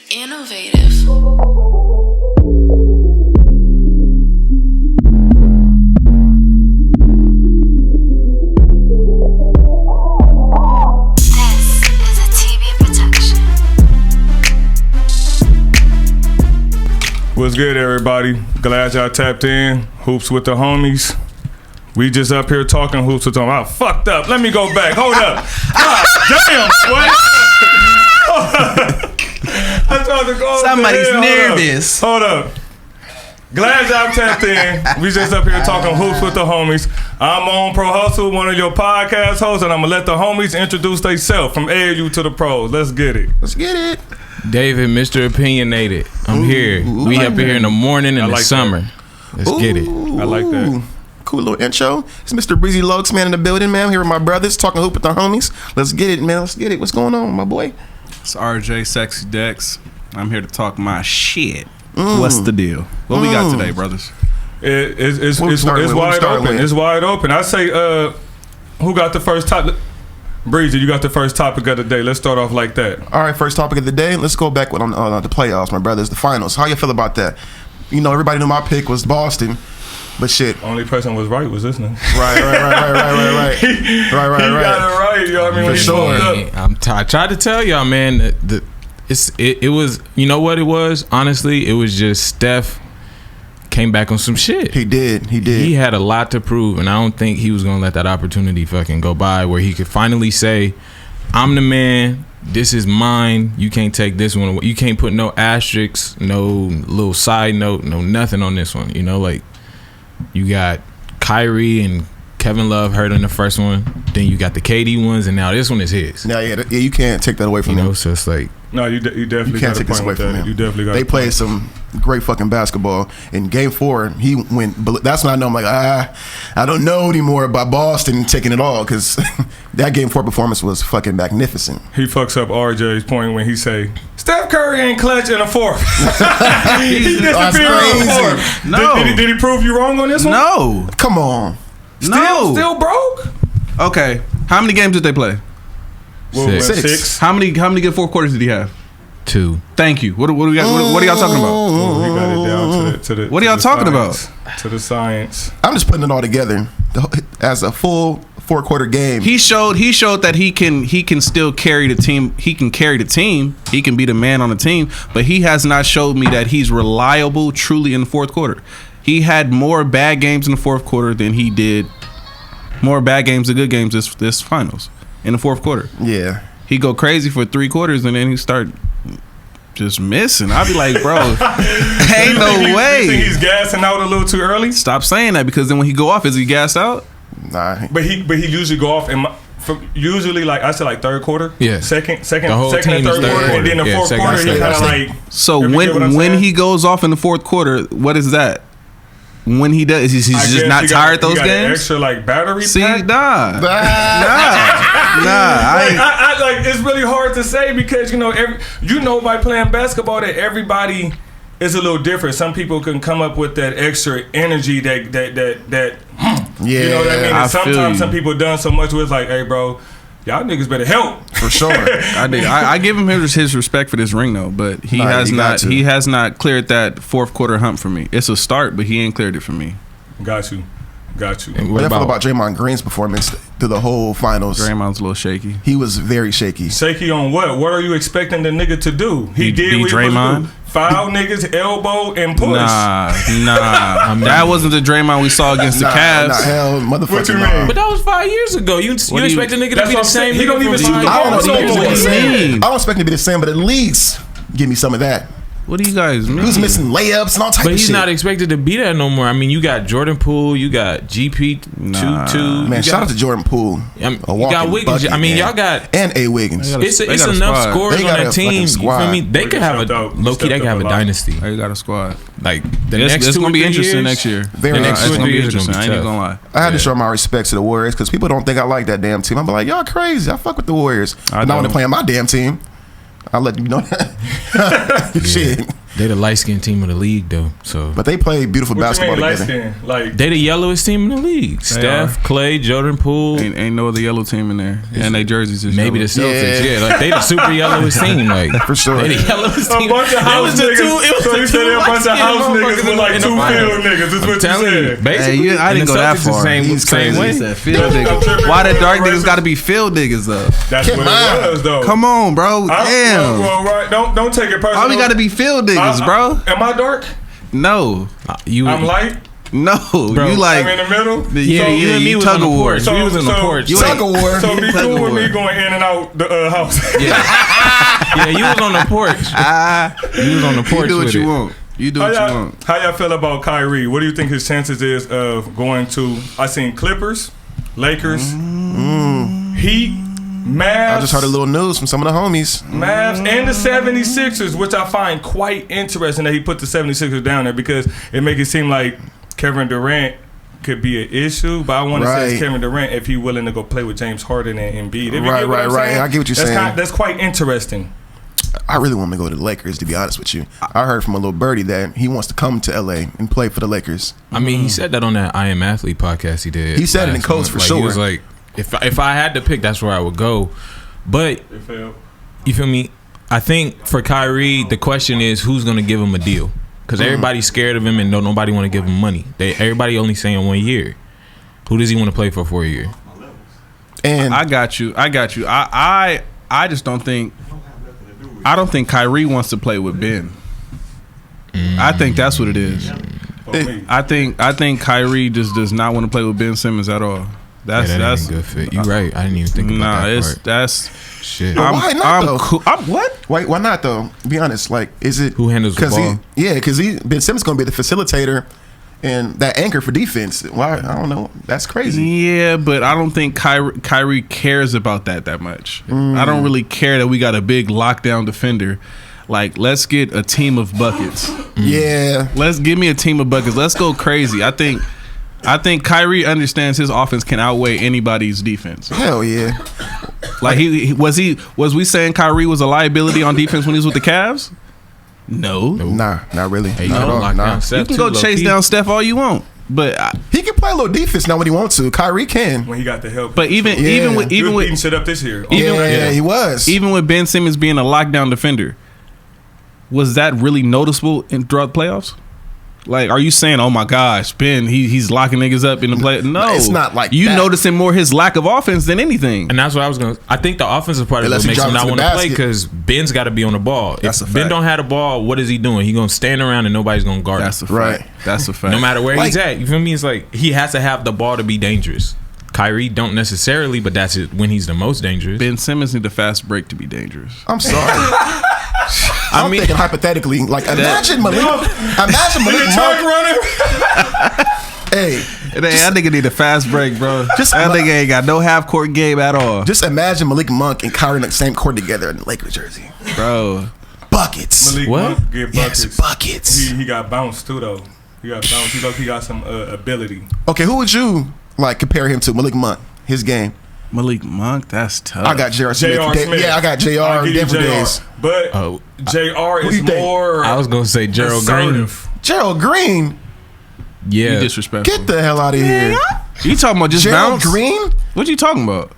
Innovative. What's good, everybody? Glad y'all tapped in. Hoops with the homies. We just up here talking hoops with them. I fucked up. Let me go back. Hold up. God damn, boy. I tried to go. Somebody's nervous. Hold up. Glad y'all tapped in. We just up here talking hoops with the homies. I'm on Pro Hustle, one of your podcast hosts, and I'm gonna let the homies introduce themselves from AAU to the pros. Let's get it. Let's get it. David, Mr. Opinionated. I'm here. We up here in the morning and the summer. Let's get it. I like that. Cool little intro. It's Mr. Breezy Lokes, man, in the building, man. I'm here with my brothers, talking hoop with the homies. Let's get it, man. Let's get it. What's going on, my boy? It's RJ Sexy Dex. I'm here to talk my shit. What's the deal? What we got today, brothers? It's wide open. It's wide open. I say, who got the first topic? Breezy, you got the first topic of the day. Let's start off like that. All right, first topic of the day. Let's go back on the playoffs, my brothers, the finals. How you feel about that? You know, everybody knew my pick was Boston, but shit. Only person was right was this nigga. Right. He got it right. You know what I mean? For sure. I tried to tell y'all, man. It was. You know what it was? Honestly, it was just Steph came back on some shit. He did. He had a lot to prove, and I don't think he was gonna let that opportunity fucking go by where he could finally say, "I'm the man. This is mine. You can't take this one away. You can't put no asterisks, no little side note, no nothing on this one." You know, like you got Kyrie and Kevin Love hurt in the first one, then you got the KD ones, and now this one is his. Yeah, you can't take that away from him. So it's like, no, you definitely can't got take a this point away with from that. him. You definitely got. They played some great fucking basketball. In Game 4, he went. That's when I know I'm like, I don't know anymore about Boston taking it all, because that Game 4 performance was fucking magnificent. He fucks up RJ's point when he say Steph Curry ain't clutch in a fourth. He disappeared in a fourth. No. Did he prove you wrong on this one? No. Come on. Still broke? Okay. How many games did they play? Well, Six. How many good fourth quarters did he have? 2. Thank you. What are y'all talking about? Well, we got it down to the What are y'all talking about? To the science. I'm just putting it all together as a full 4-quarter game. He showed that he can still carry the team. He can carry the team. He can be the man on the team. But he has not showed me that he's reliable truly in the fourth quarter. He had more bad games in the fourth quarter than he did more bad games than good games this finals in the fourth quarter. Yeah. He go crazy for 3 quarters and then he start just missing. I'll be like, bro, ain't no way. You think he's gassing out a little too early? Stop saying that, because then when he go off, is he gassed out? Nah. But he usually go off usually like I said, like third quarter. Yeah. Second The and whole third team is quarter, third and then the quarter. fourth Yeah, quarter second he and kind of third. like. So you get what I'm when saying? he goes off in the fourth quarter, what is that? When he does, he's I just guess not he tired got those an games. Extra like battery See, pack. nah. I like it's really hard to say, because by playing basketball that everybody is a little different. Some people can come up with that extra energy that Yeah. you know what I mean. And I feel sometimes you. some people done so much with like, hey bro, y'all niggas better help. For sure. I give him his respect for this ring though, but he Nah, has you got not to. he has not cleared that fourth quarter hump for me. It's a start, but he ain't cleared it for me. Got you. And What do you feel about Draymond Green's performance through the whole finals? Draymond's a little shaky. He was very shaky. Shaky on what? What are you expecting the nigga to do? He did be what he was Draymond? do. Foul niggas, elbow, and push. Nah. That wasn't the Draymond we saw against the Cavs. Nah, hell, motherfucker. What you nah. mean? But that was 5 years ago. You expect a nigga to That's be what the I'm saying. same? He don't nigga even for shoot the 5 ball I years? don't no expect more. him to be the What do you same. mean? I don't expect him to be the same, but at least give me some of that. What do you guys mean? He was missing layups and all types But of he's shit. not expected to be that no more. I mean, you got Jordan Poole, you got GP22. Man, shout out to Jordan Poole. You got Wiggins. I mean, y'all got. And A. Wiggins. They got a- It's they got a enough squad. scores They on got a that fucking team. You squad. feel me? They could have a low-key. They could have a dynasty. They got a squad. Like the next It's 2 or gonna be 3 interesting years, next year. Very The next interesting. 2 or 3 years interesting. gonna I be ain't tough. gonna lie. I had to show my respect to the Warriors, because people don't think I like that damn team. I'm like, y'all crazy. I fuck with the Warriors. I But not when don't. they're playing my damn team. I'll let you know that. Shit. They the light skinned team of the league though. So But they play beautiful What you basketball mean light together. skin? Like they the yellowest team in the league. Steph, Clay, Jordan Poole. Ain't no other yellow team in there, and they jerseys is Maybe yellow. the Celtics, yeah. Like they the super yellowest team, like For sure. They the yellowest a team. bunch of house niggas. So you said they're a bunch of house niggas with like 2 field niggas. Is what you said. Basically, Hey, I didn't go that far. Same, He's same crazy. way. He said field niggas. Why the dark niggas got to be field niggas though? That's what it was though. Come on, bro. Damn. Well, right. Don't take it personal. Why we got to be field niggas, bro? Am I dark? No, I'm light. no. Bro, You like I'm in the middle. Yeah, you and me was on the porch. We was on the porch. You Tug of war. So be Tug cool of with war. me going in and out the house. Yeah, you was on the porch. You was on the porch You do what with you it. want. You do what you want. How y'all feel about Kyrie? What do you think his chances is of going to? I seen Clippers, Lakers, Heat, Mavs. I just heard a little news from some of the homies. Mavs and the 76ers, which I find quite interesting that he put the 76ers down there because it make it seem like Kevin Durant could be an issue, but I want to say it's Right. Kevin Durant if he willing to go play with James Harden and Embiid. If you Right, get what I'm right. saying, I get what you're that's saying. That's quite interesting. I really want him to go to the Lakers, to be honest with you. I heard from a little birdie that he wants to come to LA and play for the Lakers. I mean, he said that on that I Am Athlete podcast he did. He said it in last quotes month. for Like, sure. He was like, if I had to pick, that's where I would go. But you feel me? I think for Kyrie, the question is who's going to give him a deal? Because everybody's scared of him and nobody want to give him money. Everybody only saying 1 year. Who does he want to play for a year? And I got you. I just don't think. I don't think Kyrie wants to play with Ben. I think that's what it is. I think Kyrie just does not want to play with Ben Simmons at all. That's That ain't a good fit. You right. I didn't even think about that part. that's Shit. But why not, though? cool. What? why not though? Be honest. Like, is it Who handles the ball? Because Ben Simmons going to be the facilitator and that anchor for defense. Why? I don't know. That's crazy. Yeah, but I don't think Kyrie cares about that much. I don't really care that we got a big lockdown defender. Like, let's get a team of buckets. Yeah. Let's give me a team of buckets. Let's go crazy. I think Kyrie understands his offense can outweigh anybody's defense. Hell yeah. Like was we saying Kyrie was a liability on defense when he was with the Cavs? No. Nah, not really. Hey, you Not at gotta all. lock Nah. down Steph You can too, go low chase key. down Steph all you want, but He can play a little defense now when he wants to. Kyrie can. When he got the help. even Yeah. even with He was even beating with shit up this year. Yeah, he was. even with Ben Simmons being a lockdown defender, was that really noticeable throughout the playoffs? Like, are you saying, "Oh my gosh, Ben, he's locking niggas up in the play"? No, It's not like you that. noticing more his lack of offense than anything. And that's what I was going to. I think the offensive part of Unless it he makes him drives not to the want to play basket. because Ben's got to be on the ball. That's If a Ben fact. don't have the ball, what is he doing? He going to stand around and nobody's going to guard That's him. a fact. Right. That's a fact. No matter where he's Like- at. You feel me? It's like he has to have the ball to be dangerous. Kyrie don't necessarily, but that's it when he's the most dangerous. Ben Simmons need a fast break to be dangerous. I'm sorry. I'm mean- thinking hypothetically. Like, imagine Malik Truck Monk. running. Hey, That nigga need a fast break, bro. Just- That nigga ain't got no half court game at all, just imagine Malik Monk and Kyrie in the same court together in the Lakers jersey. bro. Buckets. Malik What? Monk get buckets. Yes, buckets. He got bounced too though. He got bounced. He got some ability. Okay, who would you like compare him to? Malik Monk, his game. Malik Monk, that's tough. I got J.R. Smith. J.R. Smith. Yeah, I got J.R. I'll give you Denver J.R. days. But Oh, J.R. who is you think? more I was going to say Gerald Green. assertive. Gerald Green, You Yeah. disrespectful. get the hell out of here. You talking about just Gerald bounce? Green? What you talking about?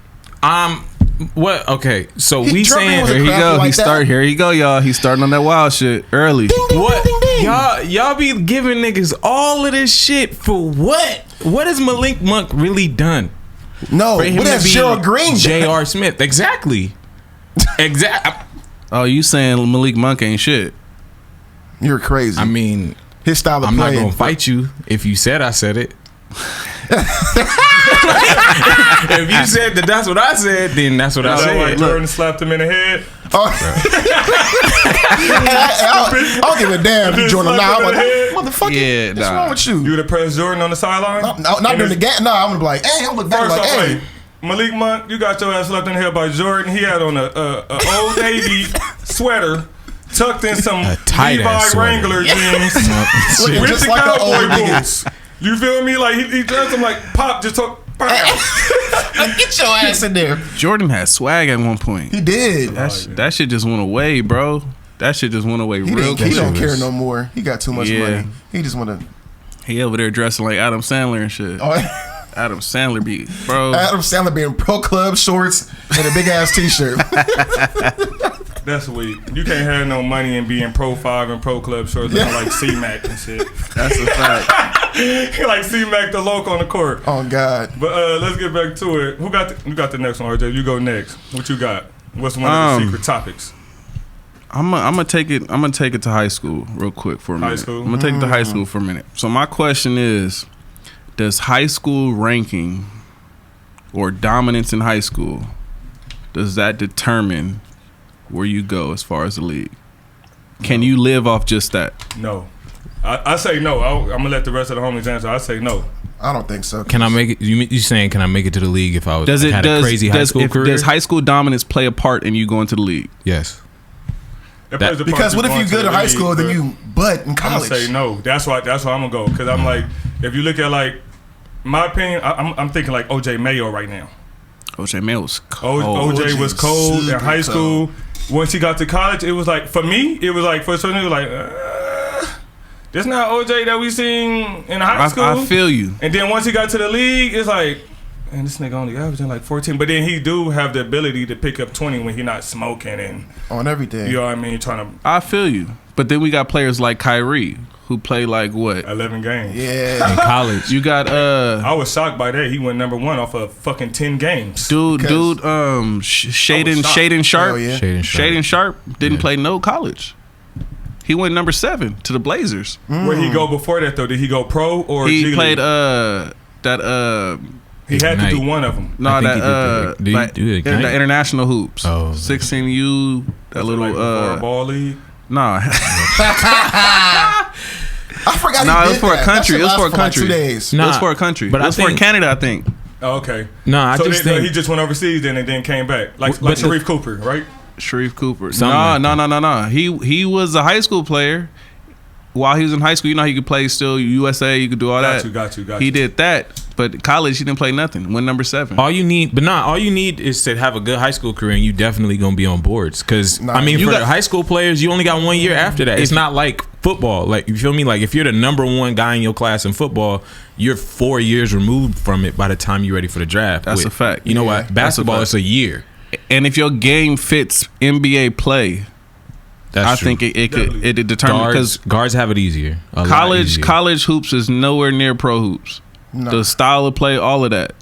What? Okay. So He we drunk saying. was a Here he crap go. like He start. that. Here he go, y'all. He's starting on that wild shit early. What? Ding, ding, ding. Y'all be giving niggas all of this shit for what? What has Malik Monk really done? No, For him but to that's be Gerald Green. done. J.R. Smith. Exactly. Oh, you saying Malik Monk ain't shit? You're crazy. I mean, his style of I'm not play. gonna fight you if you said I said it. If you said that that's what I said, then that's what I That's why said. Jordan slapped him in the head. Oh. I don't give a damn if you join him now. I'm like, motherfucker, Yeah, what's nah. wrong with you? You would have pressed Jordan on the sideline? No, not during the game. No, I'm gonna be like, hey, I'm look back First like, off, hey. wait. Malik Monk, you got your ass slapped in the head by Jordan. He had on a Old Navy sweater, tucked in some A tight-ass Levi sweater. Wrangler jeans Looking with just the like an cowboy old nigga. boots. You feel me? Like he dressed him like Pop just took. Get your ass in there. Jordan had swag at one point. He did. That shit just went away, bro. That shit just went away real quick. He don't care no more. He got too much Yeah. money. He just want to. He over there dressing like Adam Sandler and shit. Oh, Adam Sandler be, bro. Adam Sandler being pro club shorts and a big ass t-shirt. That's weak. You can't have no money and be in Pro 5 and Pro Club shorts looking like C-Mac and shit. That's a fact. Like C-Mac the loc on the court. Oh God. But let's get back to it. You got the next one, RJ? You go next. What you got? What's one of the secret topics? I'm gonna take it to high school real quick for a minute. High school? I'm gonna take it to high school for a minute. So my question is, does high school ranking or dominance in high school, does that determine where you go as far as the league? Can you live off just that? No. I say no. I'm gonna let the rest of the homies answer. I say no. I don't think so. Can I make it? You saying can I make it to the league if I was Does had a crazy high school career? Does high school dominance play a part in you going to the league? Yes. It plays a part Because to what if going you to good the in high league, school, then but you butt in I'm college? gonna say no. That's why I'm gonna go. Because I'm like, if you look at like my opinion, I'm thinking like OJ Mayo right now. OJ Mayo was cold. OJ was cold in super high school. Once he got to college, it was like, for me, it was like, for certain, it was like, this not OJ that we seen in high school. I feel you. And then once he got to the league, it's like, man, this nigga only averaging like 14. But then he do have the ability to pick up 20 when he not smoking and, On everything. you know what I mean, trying to I feel you. But then we got players like Kyrie who play like what? 11 games. Yeah. In college. You got I was shocked by that. He went number 1 off of fucking 10 games. Shaden shocked. Sharp. Hell yeah. Shaden Sharp didn't play no college. He went number 7 to the Blazers. Where'd he go before that though? Did he go pro or He G played League? He had to do Ignite. one of them. no I think that he did the Ignite? the international hoops. Oh. 16U that little Like before a ball league. nah. I forgot. Nah, he it was did for a that. country. That shit It was for a lasted like country. 2 days. It was Nah, for a country. but It I was for think- Canada, I think. Oh, okay. No, I So just they, think he just went overseas then and then came back. Like But the- Sharif Cooper, right? Sharif Cooper. Something No, like no. He was a high school player. While he was in high school, you know how you could play still USA, you could do all Got that. you, got He you. did that, but college he didn't play nothing. Went number 7. all you need is to have a good high school career, and you definitely gonna be on boards. Because Nah, I mean, you for got- the high school players, you only got 1 year after that. It's not like football. Like, you feel me? Like, if you're the number 1 guy in your class in football, you're 4 years removed from it by the time you're ready for the draft. That's a fact. You know Yeah, what? Basketball that's is a year. And if your game fits NBA play, That's I true. think it could Definitely. it determine because guards have it easier. A lot college easier. hoops is nowhere near pro hoops. No. The style of play, all of that.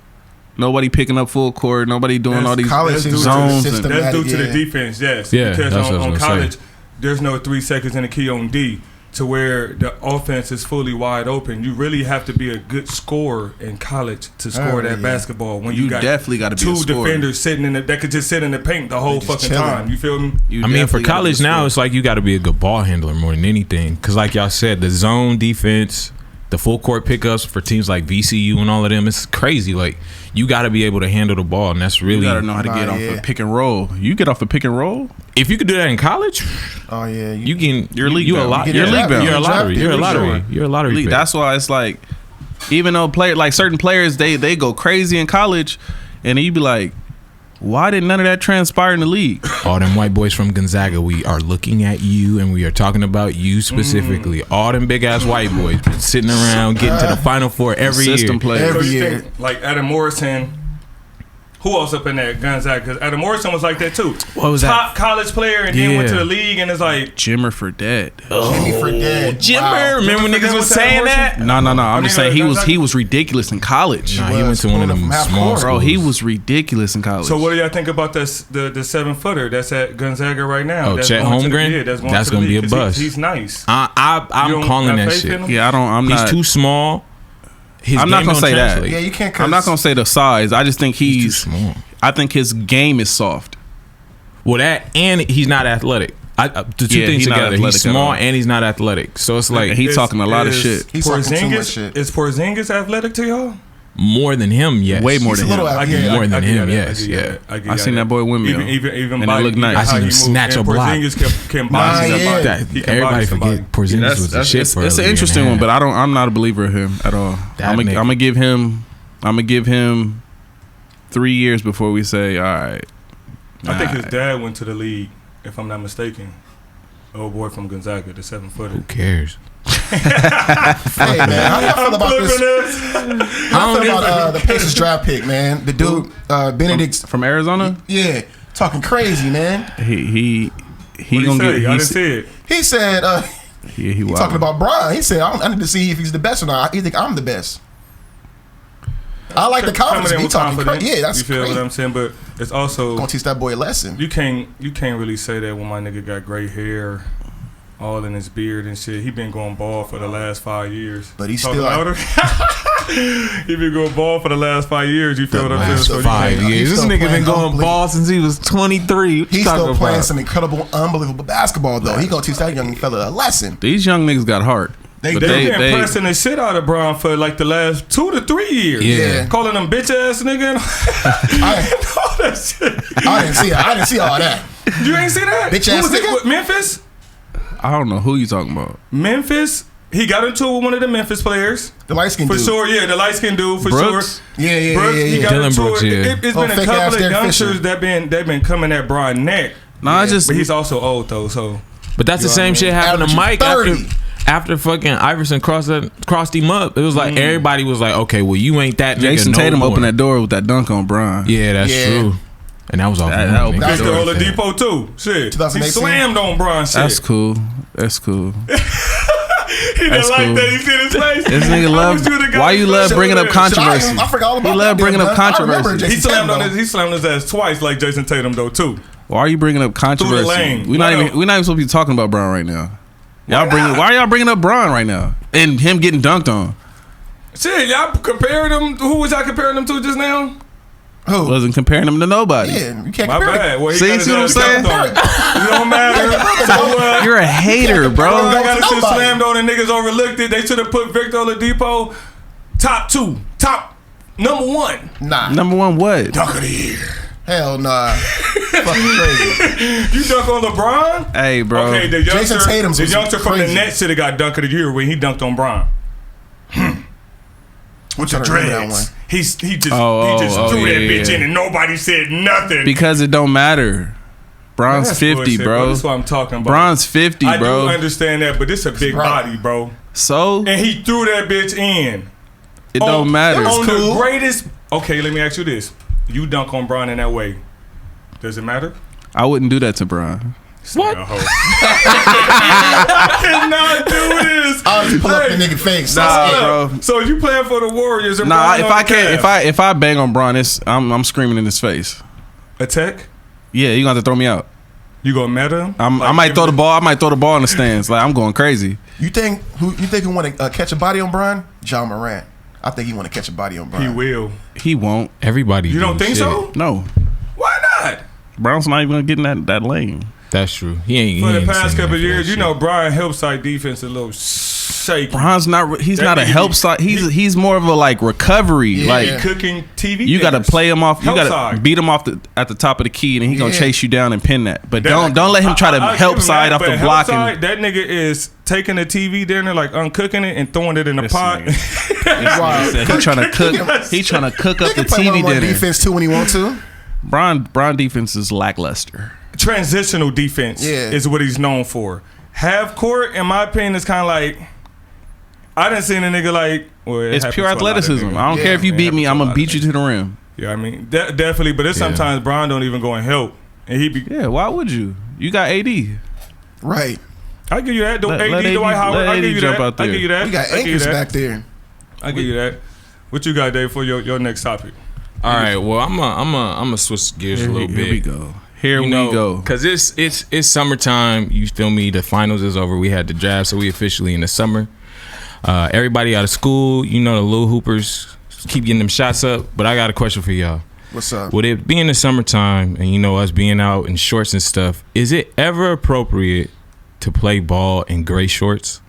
Nobody picking up full court. Nobody doing That's all these college that's is due to zones. the- and- system. That's due to the Yeah. defense, yes. Yeah, because that's what I on was gonna college, say. there's no 3 seconds in the key on D to where the offense is fully wide open. You really have to be a good scorer in college to score that yeah. basketball. When You you got definitely gotta be a 2 scorer. defenders sitting in that could just sit in the paint the whole just fucking chilling. time. You feel me? You I mean, for definitely gotta college be a now, scorer. it's like you got to be a good ball handler more than anything. Because, like y'all said, the zone defense, the full court pickups for teams like VCU and all of them, it's crazy. Like, you got to be able to handle the ball, and that's You really. gotta know how to get off yeah. a pick and roll. You get off a pick and roll. If you could do that in college, Oh yeah. you can. You're league You a bound. lot. You You're get league drafted. bound. You're a You get lottery. drafted, You're a for lottery. sure. You're a lottery. League. pick. That's why it's like, even though certain players they go crazy in college, and you be like, why did none of that transpire in the league? All them white boys from Gonzaga, we are looking at you, and we are talking about you specifically. All them big ass white boys been sitting around getting to the Final Four every System year. players. Every So you year. think, like Adam Morrison. Who else up in that Gonzaga? Because Adam Morrison was like that too. What was Top college player and then went to Yeah. the league and it's like Jimmer for dead. Jimmy for dead. Jimmer, Wow. remember when Jimmer niggas was was saying that that? No. I'm just nigga, saying Gonzaga- he was ridiculous in college. Nah, he went to one of them Pulling up from small half schools. Bro, he was ridiculous in college. So what do y'all think about the 7-footer that's at Gonzaga right now? Oh, that's Chet going to the- Holmgren? Yeah, That's to the gonna be league, a 'cause bust. He's nice. I'm You don't calling have that faith in shit. him? Yeah, I'm He's not. too small. His I'm not game gonna don't say that. translate. Yeah, you can't. I'm not gonna say the size. I just think He's too he's. small. I think his game is soft. Well, that and he's not athletic. The two Yeah, things he's not together. He's athletic at small all. and he's not athletic. So it's like And he talking a lot of Is shit. He's talking too much Porzingis, shit. is Porzingis athletic to y'all? more than him. Yes, Way more He's than a little him. out- give yeah, you- more than give him, you that. yes, give you yeah. that. give I you seen that. that boy windmill. Even And it body, looked nice. even I seen how him he snatch moves. a block. Porzingis can Nah, body yeah. somebody. That, He can everybody body somebody. forget Porzingis was the shit it's for a an year interesting and a one, but half. I'm not a believer of him at all. That I'm nigga. gonna give him 3 years before we say all right. I think his Nah. dad went to the league, if I'm not mistaken. Old boy from Gonzaga, the 7-footer. Who cares? Hey man, how y'all feel about this? How y'all feel about the Pacers draft pick, man? The dude, Benedict From Arizona. Yeah, talking crazy, man. He What did gonna he say? get. I didn't see it. He said He he talking about Brian. He said I need to see if he's the best or not. He think I'm the best. I like the confidence. Coming in He with talking confidence. crazy. Yeah, that's you feel great. what I'm saying? But it's also Gonna teach that boy a lesson. you can't really say that when my nigga got gray hair, all in his beard and shit. He been going bald for the last 5 years. But he's Talking still louder. He been going bald for the last 5 years. You feel what I'm saying? last So you 5 can't- years. This still nigga been playing going unbelievable. ball since he was 23. What you He's talking still playing about? some incredible, unbelievable basketball though. He gonna teach that young fella a lesson. These young niggas got heart. They But do. They been pressing the shit out of Bron for like the last 2 to 3 years. Yeah. Calling him bitch ass nigga. I, All that shit. I didn't see all that. You ain't see that? Bitch Who ass was it? nigga? What, Memphis? I don't know who you talking about. Memphis? He got into it with one of the Memphis players. The light skin For dude. sure, yeah, the light skinned dude, for Brooks? sure. Yeah. Brooks, he got Dylan into Brooks, it. yeah. It's Oh, been a fake ass couple of Derek youngsters Fisher. that been coming at Brian neck. Nah, I just But he's also old though, so But that's the You know same what I mean? shit happened to Averaging Mike 30. after fucking Iverson crossed him up. It was like everybody was like, okay, well you ain't that nigga Jason no Tatum more. opened that door with that dunk on Brian. Yeah, that's Yeah. true. And that was off. That- one, that nigga. opened the Victor door. Oladipo too. Shit, he 2018? slammed on Brian. Shit, That's cool. That's cool. He That's didn't like cool. that. He see his face. This nigga I love. wish you would've got Why his you love face bringing over up there. controversy? I forgot all about He love that bringing damn up man. I remember controversy. He Jason slammed Tatum, on his. though. He slammed his ass twice, like Jason Tatum though too. Why are you bringing up controversy? lane. We're not No, even. no. We're not even supposed to be talking about Braun right now. Y'all Why bringing. not? Why are y'all bringing up Braun right now? And him getting dunked on. Shit, y'all compared him. Who was y'all comparing him to just now? Who? Wasn't comparing him to nobody. Yeah, you can't My compare bad. Well, he See- got his see what I'm ass saying? dunked on. It don't matter. So, You're a hater, compare bro. him I got this shit Nobody. slammed on and niggas overlooked it. They should have put Victor Oladipo top 2, top number 1. Nah. Number one, what? Dunk of the year. Hell nah. Fucking crazy. You dunk on LeBron? Hey, bro. Okay, the youngster, Jason Tatum's the was youngster from the crazy. Nets should have got dunk of the year when he dunked on Bron. With the I don't remember that dreads. one. He just Oh, threw oh, that yeah, bitch yeah. in and nobody said nothing. Because it don't matter. Braun's That's 50, bullshit, bro. That's what I'm talking about. Braun's 50, I bro. do understand that, but this a big Right. body, bro. So And he threw that bitch in. it don't matter. On cool. the greatest. Okay, let me ask you this: you dunk on Bron in that way, does it matter? I wouldn't do that to Braun. What? I cannot do this. I'll just pull up the Hey, nigga face. Nah, That's it. bro. So you playing for the Warriors? And Nah, Bron if on I the can't, Cavs. if I bang on Braun, I'm screaming in his face. attack, Yeah, you gonna have to throw me out. you gonna meta him? I Like, might give throw him- the ball. I might throw the ball in the stands. Like I'm going crazy. You think who want to catch a body on Brian? John Morant. I think he want to catch a body on Brian. He will. He won't. Everybody. You don't do think shit. so? No, Why not? Brown's not even gonna get in that lane. That's true. He ain't. For he the ain't past seen couple that of for that years, you shit. know, Brian helps side defense a little shaky. Brown's not. He's That not a nigga help be- side. He's more of a like recovery. Yeah. Like Cooking TV. you got to dinners. play him off. You Help got to side. beat him off at the top of the key, and he gonna Yeah. chase you down and pin that. But That- don't let him try to I help give him side that, off but the help blocking. side, that nigga is taking the TV dinner, like uncooking it and throwing it in the This pot. Wow. He trying to cook. He trying to cook up He the can play TV one-on-one dinner. defense too when he want to. Braun defense is lackluster. Transitional defense Yeah. is what he's known for. Half court, in my opinion, is kind of like I didn't see a nigga like. Well, it It's happens pure to a lot of athleticism. niggas. I don't Yeah, care if you it beat me. happens to I'm a gonna lot beat of you to the rim. Yeah, I mean definitely, but it's Yeah. sometimes Brian don't even go and help, and he be. Yeah, why would you? You got AD. Right. I give you that. Let AD, AD Dwight Howard. let I AD give you jump that. out I there. give you that. We got I give you anchors that. back there. I give you that. What you got, Dave, for your next topic? All right. Well, I'm a switch gears a little bit. Here we go. Here we go. Cause it's summertime. You feel me? The finals is over. We had the draft, so we officially in the summer. Everybody out of school. You know the little hoopers keep getting them shots up. But I got a question for y'all. What's up? With it being the summertime and you know us being out in shorts and stuff, is it ever appropriate to play ball in gray shorts?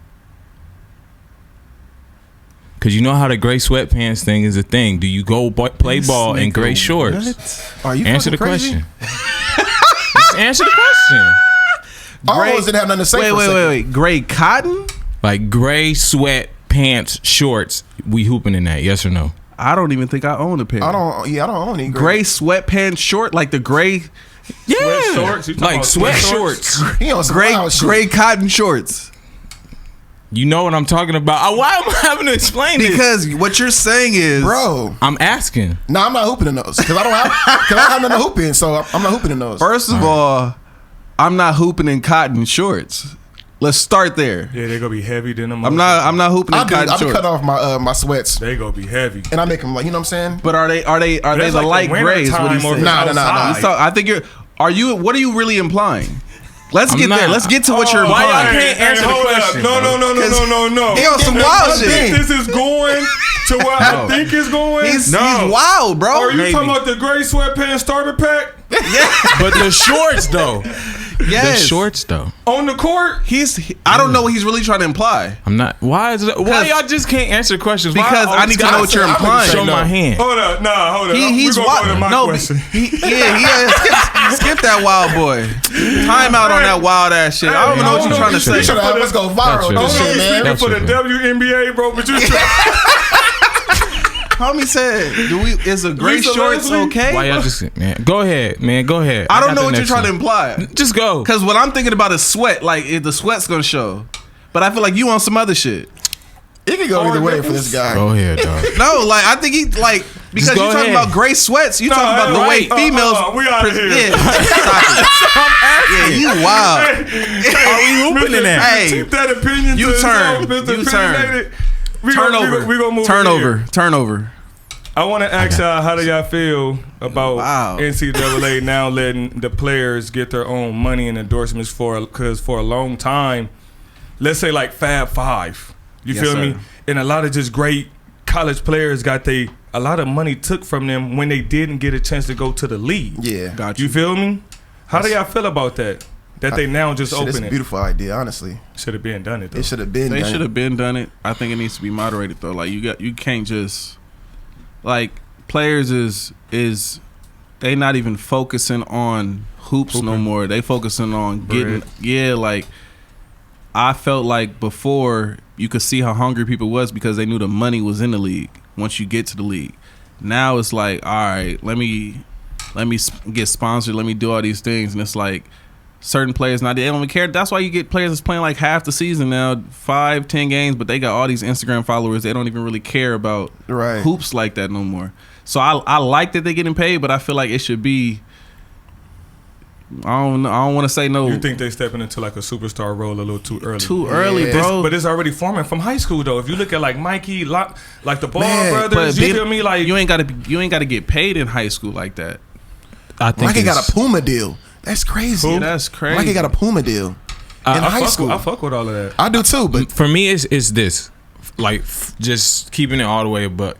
Cause you know how the gray sweatpants thing is a thing. Do you go play ball in gray shorts? Are you Answer the fucking crazy? question. Just answer the question. All those didn't have nothing to say. for a second. Wait. Gray cotton? Like gray sweat pants, shorts. We hooping in that? Yes or no? I don't even think I own a pair. I don't own any Gray sweatpants short, like the gray Yeah, Sweat shorts? You talking like about sweat sweat shorts. He on some Gray wild shit. gray cotton shorts. You know what I'm talking about? Why am I having to explain this? Because what you're saying is, Bro, I'm asking. no, I'm not hooping in those because I don't have nothing to hoop in, so I'm not hooping in those. first of all, I'm not hooping in cotton shorts. Let's start there. Yeah, they gonna be heavy than them. I'm not hooping in I cotton be shorts. cutting off my sweats They gonna be heavy. and I make them like, you know what I'm saying? But are they That's the like light the winter grays? What do you time or say? Nah. outside. So I think what are you really implying? Let's I'm get there. not. Let's get to what you're Why y'all implying. can't answer the hold up. question, No. He on some I wild think shit. this is going to where I think it's going. He's wild, bro. Are you Maybe. talking about the gray sweatpants starter pack But the shorts though. Yes. The shorts though. on the court? I don't know what he's really trying to imply. I'm not. Why is it? Why y'all just can't answer questions? Why Because I need to know what you're implying. Show my hand. Hold up, hold up. He's we gonna go to wild. my No, question. skip that wild boy. Time out on that wild ass shit. I don't even know what you're trying to say. We should have let's go viral. That's This I'm shit, not man. speaking That's for the true. WNBA, bro, but you Homie said, is a gray Lisa shorts Leslie? okay? Why y'all just man? Go ahead, man. Go ahead. I don't got know the what you're next trying to one. imply. Just go. Because what I'm thinking about is sweat. Like, if the sweat's gonna show. But I feel like you on some other shit. It could go either way for this guy. Go ahead, dog. No, like I think he like because Just go you're talking ahead. about gray sweats. You talking about the way right. females. We outta here. Yeah, stop it. Yeah, you wild. Are we hooping in that? Hey, keep that opinion you to turn. yourself, Mr. You turn. Opinionated. We Turnover. gonna move Turnover. I want to ask y'all, how do y'all feel about Wow. NCAA now letting the players get their own money and endorsements because for a long time, let's say like Fab Five, you Yes, feel sir. me? And a lot of just great college players got a lot of money took from them when they didn't get a chance to go to the league. Yeah. Got You you. feel me? How do y'all feel about that? That they now just Shit, it's open a it. beautiful idea, honestly. Should have been done it though. It should have been They done. should have been done it. I think it needs to be moderated though. Like you can't just like players is they not even focusing on hoops no more. They focusing on getting like I felt like before you could see how hungry people was because they knew the money was in the league once you get to the league. Now it's like, all right, let me get sponsored, let me do all these things, and it's like certain players now they don't even care. That's why you get players that's playing like half the season now, 5-10 games, but they got all these Instagram followers. They don't even really care about Right. hoops like that no more. So I like that they're getting paid, but I feel like it should be. I don't want to say no. You think they stepping into like a superstar role a little too early? Too early, Yeah. bro. But it's already forming from high school though. If you look at like Mikey, like the Ball Man, brothers, you feel me? Like you ain't got to get paid in high school like that. I think Mikey got it's- a Puma deal. That's crazy. Yeah, that's crazy. Mikey got a Puma deal in high school. I fuck with all of that. I do too, but for me it's this, like just keeping it all the way. But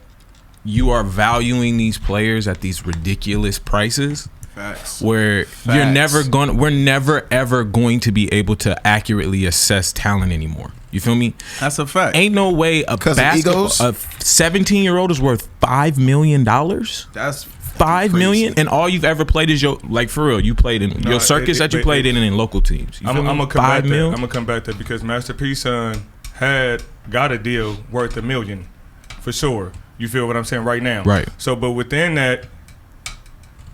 you are valuing these players at these ridiculous prices. Facts. Where we're never ever going to be able to accurately assess talent anymore. You feel me? That's a fact. Ain't no way a 'Cause of basketball egos? a 17-year-old is worth $5 million. That's $5 million, and all you've ever played is your, like, for real, you played in your circus that you played in and in local teams. You I'm feel me? gonna come back $5 there. million. I'm gonna come back there because Master P's son got a deal worth $1 million for sure. You feel what I'm saying right now? Right. So, but within that,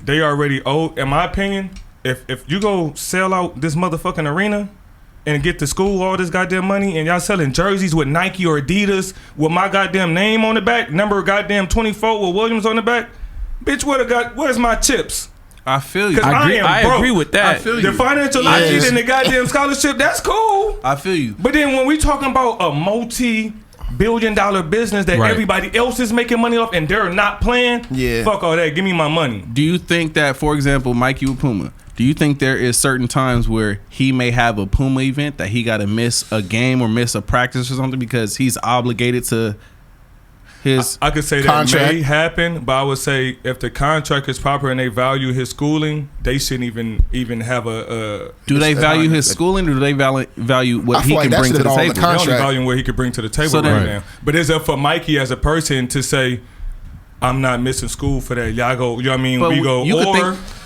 they already owe. In my opinion, if you go sell out this motherfucking arena and get to school all this goddamn money, and y'all selling jerseys with Nike or Adidas with my goddamn name on the back, number goddamn 24 with Williams on the back, bitch, where's my chips? I feel you. 'Cause I am broke. agree with that. I feel The you. financial Yeah. IQ and the goddamn scholarship, that's cool. I feel you. But then when we talking about a multi-billion-dollar business that Right. everybody else is making money off and they're not playing, Yeah. fuck all that. Give me my money. Do you think that, for example, Mikey with Puma, do you think there is certain times where he may have a Puma event that he got to miss a game or miss a practice or something because he's obligated to his I could say that Contract. may happen, but I would say if the contract is proper and they value his schooling, they shouldn't even have a. Do they It's- value his schooling or do they value what I he feel like can that bring shit to the all in the table? They only contract. value what he could bring to the table So then- right Right. now. But it's up for Mikey as a person to say, I'm not missing school for that. Y'all go, you know what I mean? But We go,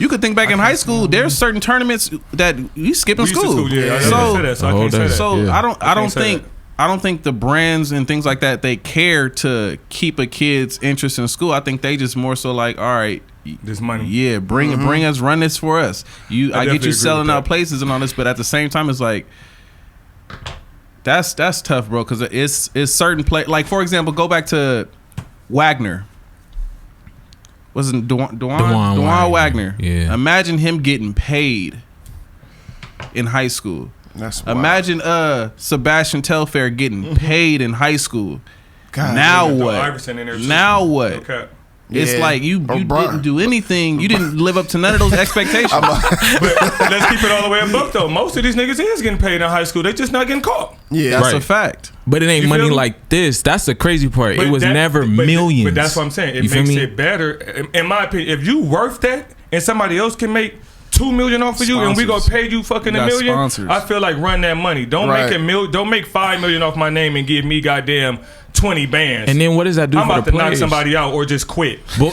you could think back in high school. There's certain tournaments that you skipping we used to school. yeah. I So can't say that, so I The can't say whole that. day. So Yeah. I don't can't say think that. I don't think the brands and things like that they care to keep a kid's interest in school. I think they just more so like, all right, this money. Yeah, bring us, run this for us. I get definitely you agree selling with out that. places and all this, but at the same time, it's like that's tough, bro. Because it's certain play. Like for example, go back to Wagner. Wasn't Dewan Wagner? Yeah. Imagine him getting paid in high school. That's wild. Imagine Sebastian Telfair getting paid in high school. God, Now Throw what? Iverson in there, too. Now what? Okay. It's Yeah. like you Bron. didn't do anything. You didn't live up to none of those expectations. But let's keep it all the way a buck though. Most of these niggas is getting paid in high school. They just not getting caught. Yeah, That's Right. a fact. But it ain't You feel money me? like this. That's the crazy part. But It was that- never but- millions. But that's what I'm saying. It You feel makes me? it better. In my opinion, if you worth that and somebody else can make $2 million off of you and we gonna Sponsors. pay you fucking You $1 got million, sponsors. I feel like run that money. Don't Right. don't make $5 million off my name and give me goddamn 20 bands. And then what does that do I'm for about the to knock players? somebody out or just quit. But-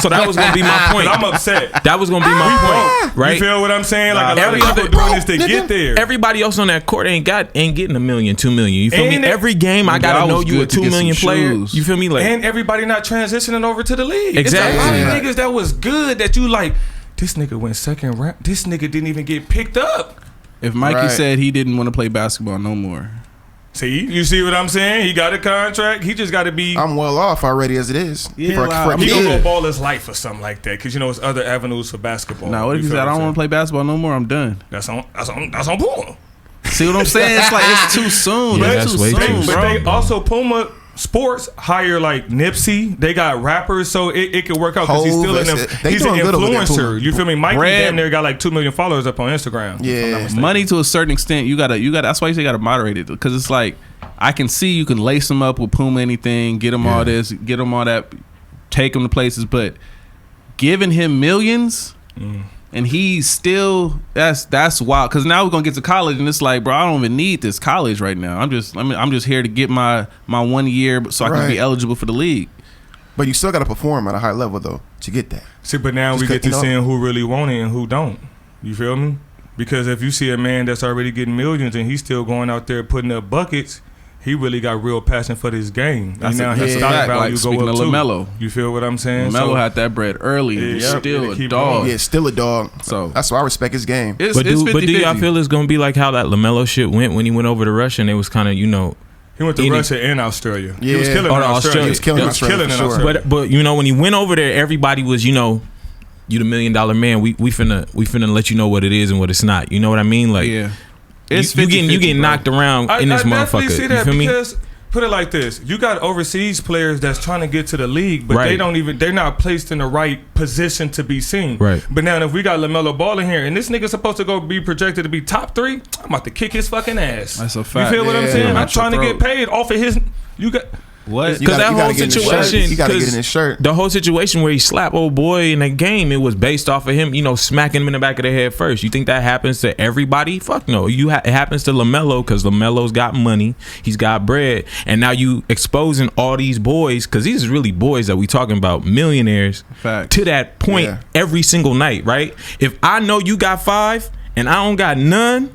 so that was gonna be my point. But I'm upset. That was gonna be my point, right? You feel what I'm saying? Like a lot Every of people other- doing this to get there. Everybody else on that court ain't getting $1 million, $2 million. You feel And me? it- Every game I That gotta know was you a good to 2 get million some player. shoes. You feel me? Like And everybody not transitioning over to the league. Exactly. It's a lot Yeah. of niggas that was good that you like, this nigga went second round. This nigga didn't even get picked up. If Mikey Right. said he didn't want to play basketball no more, See, you see what I'm saying? He got a contract. He just got to be. I'm well off already as it is. Yeah, for, wow. for a He gonna kid. go ball his life or something like that. Because you know it's other avenues for basketball. now what if You he feel said I what I'm don't want to saying? play basketball no more? I'm done. That's on Puma. See what I'm saying? It's like it's too soon. Yeah, It's that's too way too soon, soon. But bro. they also Puma Sports hire like Nipsey. They got rappers, so it could work out because he's Hov, still they he's an doing good over there, Puma. influencer. You feel me? Mikey Red- damn near got like 2 million followers up on Instagram. if I'm not Yeah. mistaken. Money to a certain extent, you gotta. That's why you say you gotta moderate it, because it's like I can see you can lace them up with Puma anything, get them all this, get them all that, take them to places, but giving him millions. And he's still that's wild, because now we're gonna get to college and it's like, bro, I don't even need this college right now. I'm just here to get my 1 year so I can be Right. eligible for the league. But you still got to perform at a high level though to get that. See, but now Just we get cut, to you know? seeing who really want it and who don't. You feel me? Because if you see a man that's already getting millions and he's still going out there putting up buckets, he really got real passion for this game. That's and now a his stock fact. value Like, go speaking up of too. LaMelo. You feel what I'm saying? Melo So, had that bread early, and Yeah, still and a keep dog. going. Yeah, still a dog. So That's why I respect his game. it's But do y'all 50-50. feel it's gonna be like how that LaMelo shit went when he went over to Russia and it was kind of, you know, he went to Any- Russia and Australia. He was Yeah. killing Oh, in to Australia. Australia. He was killing He was Australia killing for in sure. Australia. but you know when he went over there, everybody was, you know, you the $1 million man. We finna let you know what it is and what it's not. You know what I mean? Like yeah, you it's getting 50-50, bro. knocked around in this I definitely motherfucker. see You that feel me? because put it like this: you got overseas players that's trying to get to the league, but Right. they're not placed in the right position to be seen. Right. But now if we got LaMelo Ball in here and this nigga supposed to go be projected to be top 3, I'm about to kick his fucking ass. That's a fact. You feel what I'm Yeah. saying? I'm At your trying to get throat. paid off of his. You got. What? You Because gotta- that you whole gotta get in his shirt. situation, You gotta get 'cause in his shirt. the whole situation where he slapped old boy in that game, it was based off of him, you know, smacking him in the back of the head first. You think that happens to everybody? Fuck no. It happens to LaMelo because LaMelo's got money, he's got bread, and now you exposing all these boys, because these is really boys that we talking about, millionaires, Fact. to that point Yeah. every single night, right? If I know you got 5 and I don't got none,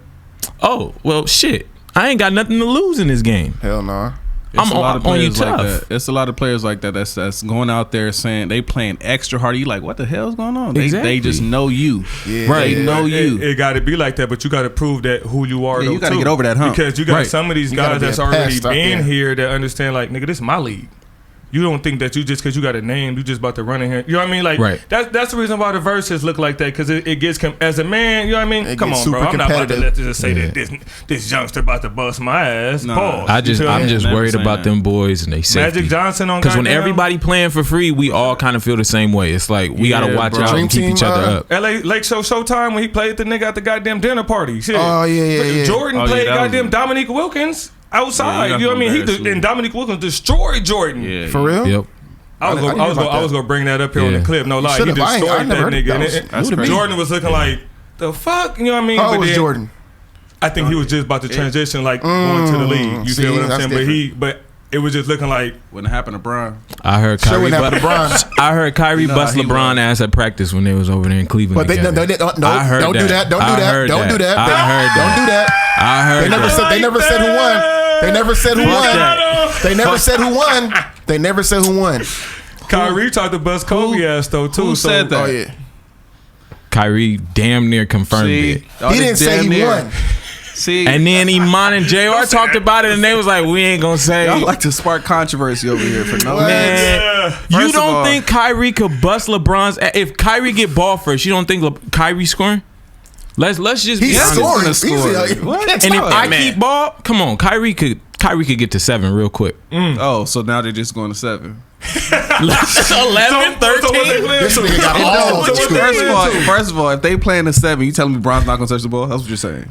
oh well, shit, I ain't got nothing to lose in this game. Hell no. It's I'm a lot of on you players like tough. that. It's a lot of players like that that's going out there saying they playing extra hard. You like, what the hell's going on? They Exactly. just know you. Yeah. Right. They know you. It got to be like that, but you got to prove that who you are. Yeah, though, you gotta too. get over that hump. because you got Right. some of these You gotta guys be that's a already pest out been there. here that understand like, nigga, this is my league. You don't think that you just because you got a name, you just about to run in here. You know what I mean? Like Right. that's the reason why the verses look like that, because it gets as a man. You know what I mean? It Come gets on, bro. super I'm not about to competitive. let just say Yeah. that this youngster about to bust my ass. Nah. Pause. I'm You feel me? just Never worried saying about that. them boys and they safety. Magic Johnson on Because when goddamn- everybody playing for free, we all kind of feel the same way. It's like we Yeah, gotta watch bro. out Dream and keep Team, each other up. LA Lake Show Showtime when he played the nigga at the goddamn dinner party. Shit. Oh, yeah. Jordan Oh, yeah, played that was goddamn it. Dominique Wilkins outside. Yeah, you know what I mean? embarrassing. And Dominique Wilkins destroyed Jordan. Yeah, For real? Yep. I was I didn't hear about that. gonna bring that up here on Yeah. the clip. No lie, he should've. I destroyed never that heard of nigga. that. And That's it- crazy. Jordan was looking like the fuck. You know what I mean? How But old was then- Jordan? I think he was just about to transition, like going to the league. You see, feel what I'm that's saying? But it was just looking like Wouldn't happen to Brian. I heard Sure Kyrie, wouldn't happen to Bron. I heard Kyrie Nah, bust he LeBron was. ass at practice when they was over there in Cleveland. But they, no, together. I heard don't do that. Don't do I that. heard Don't do that. I heard Don't do that. I heard They never that. said. They never said who won. They never said who Fuck won. that. They never said who won. They never said who won. Kyrie tried to bust Kobe ass though too. Who said that? Oh yeah. Kyrie damn near confirmed it. He didn't say he won. See, And then Iman and JR talked about it, and they was like, "We ain't gonna say." y'all like to spark controversy over here for no What? man. Yeah. You First of don't all- think Kyrie could bust LeBron's? If Kyrie get ball first, you don't think Kyrie scoring? Let's just be He's honest. scoring. gonna score. Easy. What? And if I Man. keep ball, come on, Kyrie could get to 7 real quick. Oh, so now they're just going to 7. 11, So what 13. they playing? This nigga got all So the what they scores. First of all, if they playing a 7, you telling me Bron's not going to touch the ball? That's what you're saying.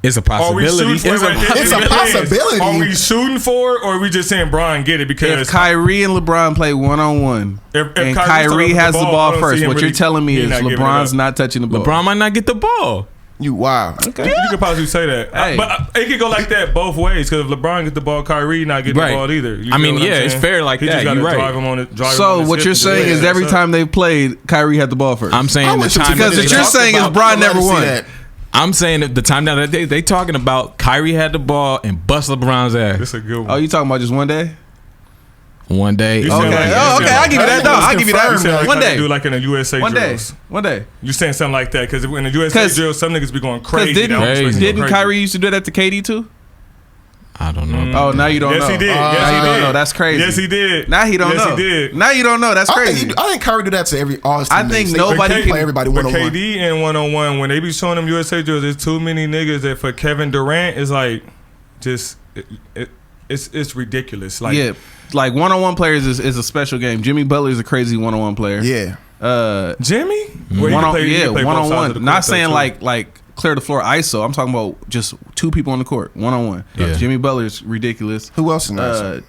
It's a Are we possibility. shooting for it? It's a possibility. Are we shooting for it, or are we just saying Brian get it? Because If Kyrie and LeBron play 1-on-1, If and Kyrie's Kyrie throwing has the I ball don't first, see him what really- you're telling me he is not giving it LeBron's up. not touching the ball. LeBron might not get the ball. You wow. You could possibly say that, Hey. but it could go like that both ways. Because if LeBron get the ball, Kyrie not getting Right. the ball either. You I feel mean, what I'm yeah, it's saying? fair like he that. Just gotta You're right. drive him on it. Drive him So on his what hip you're to saying do is that. every So- time they played, Kyrie had the ball first. I'm saying the time Because that what they you're talk- saying is about- Bron I'd rather never see won. that. I'm saying that the time that they talking about Kyrie had the ball and bust LeBron's ass This a good one. Oh, you talking about just one day? one day. You Okay. said like- Oh, okay. I'll give you that. No, I'll give you You that. said like One how they day. do like in the USA One day. drills. One day. You saying something like that because in the USA 'Cause- drills, some niggas be going Because crazy. That was Crazy. didn't crazy. Kyrie used to do that to KD too? I don't know. Oh, now you don't Yes, know. he did. Now Yes, you he don't did. know. That's crazy. Yes, he did. Now he don't Yes, know. he did. Now you don't know. That's I crazy. think Kyrie do that to every all his I teammates. think They nobody play can- everybody But 1-on-1. KD in 1-on-1, when they be showing them USA drills, there's too many niggas that for Kevin Durant is like, just it's ridiculous. Like, Yeah, like 1-on-1 players is a special game. Jimmy Butler is a crazy 1-on-1 player. Yeah. Jimmy, Where you One can on, play- you yeah, can play both sides of 1-on-1. the Not court, saying though, too. like clear the floor ISO. I'm talking about just 2 people on the court, 1-on-1. Yeah. Jimmy Butler's ridiculous. Who else is nice?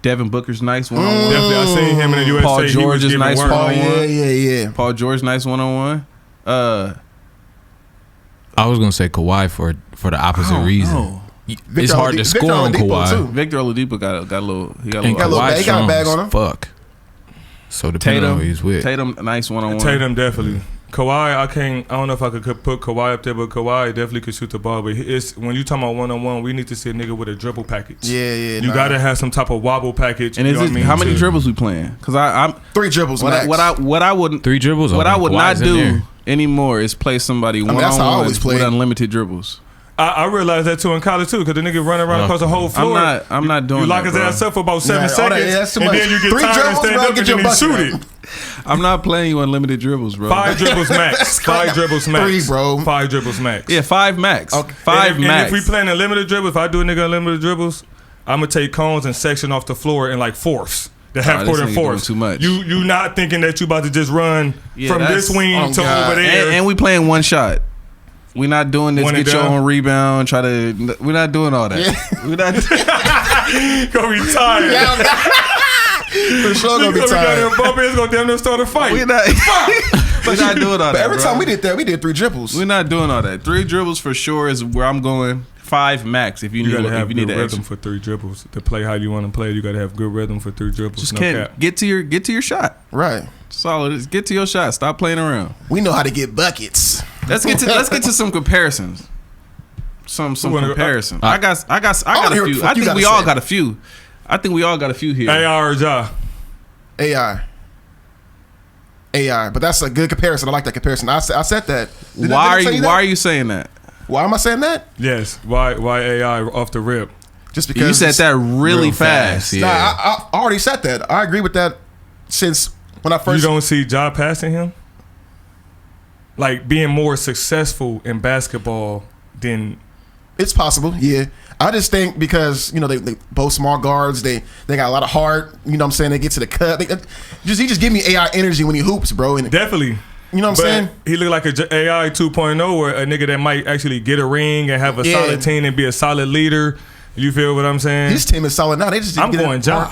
Devin Booker's nice 1-on-1. Definitely, I seen him in the USA. Paul he was George is giving nice work. Oh one-on-one. yeah. Paul George nice 1-on-1. I was gonna say Kawhi for the opposite reason. No. It's Victor hard to Oladipo- score on Victor Oladipo, Kawhi. too. Victor Oladipo got a little. He got a And little. little bag- Kawhi he got a strong bag as on him. fuck. So depending on who he's with. Tatum nice 1-on-1. Tatum definitely. Kawhi, I don't know if I could put Kawhi up there, but Kawhi definitely could shoot the ball. But it's when you talking about 1-on-1, we need to see a nigga with a dribble package. Yeah. You gotta have some type of wobble package. And you is know it what I mean? how many to- dribbles we playing? Because I'm 3 dribbles what max. I wouldn't 3 dribbles. what I would not Kawhi's in do there. anymore is play somebody mean, that's how I 1-on-1 always played. with unlimited dribbles. I realized that too in college too, because the nigga running around across the whole floor. I'm not doing You lock that, his bro. ass up for about 7 Yeah, all that- seconds, that's too and much. then you get 3 tired and dribbles, stand bro, up get and your then you bucket shoot up. it. I'm not playing you unlimited dribbles, bro. 5 dribbles max. 5 dribbles max. 3, bro. 5 dribbles max. Yeah, 5 max. Okay. 5 and max. if we playing unlimited dribbles, if I do a nigga unlimited dribbles, I'm gonna take cones and section off the floor in like fourths. The half this court nigga and doing fourths. too much. You not thinking that you about to just run Yeah, from that's- this wing oh, to God. over there. and we playing one shot. We're not doing this. One and Get your done? own rebound. Try to. We're not doing all that. We're not. gonna be tired. For sure gonna be Niggas down there tired. bumping, it's gonna damn near start a fight. We're not. We're not doing all that. But every bro. time we did that, we did 3 dribbles. We're not doing all that. 3 dribbles for sure is where I'm going. 5 max. If you You need, gotta if have you good need the rhythm extra. for 3 dribbles to play how you want to play. You gotta have good rhythm for 3 dribbles. Just no can't cap. get to your shot. Right. That's all it is. Get to your shot. Stop playing around. We know how to get buckets. Let's get to some comparisons. Some wanna go- comparisons. I got wanna a hear what the few. fuck I you think we gotta all say. got a few. I think we all got a few here. AR or Ja. AI. But that's a good comparison. I like that comparison. I said that. Did Why I are say you that? Why are you saying that? Why am I saying that? Yes. Why AI off the rip? Just because You said that really real fast. fast, yeah. Nah, I already said that. I agree with that since when I first. You don't see Ja passing him? Like being more successful in basketball than It's possible, yeah. I just think because they both small guards, they got a lot of heart. You know what I'm saying? They get to the cut. He just give me AI energy when he hoops, bro. And definitely. you know what I'm saying? He look like a AI 2.0 where a nigga that might actually get a ring and have a Yeah. solid team and be a solid leader. You feel what I'm saying? His team is solid now. They just I'm get going Ja.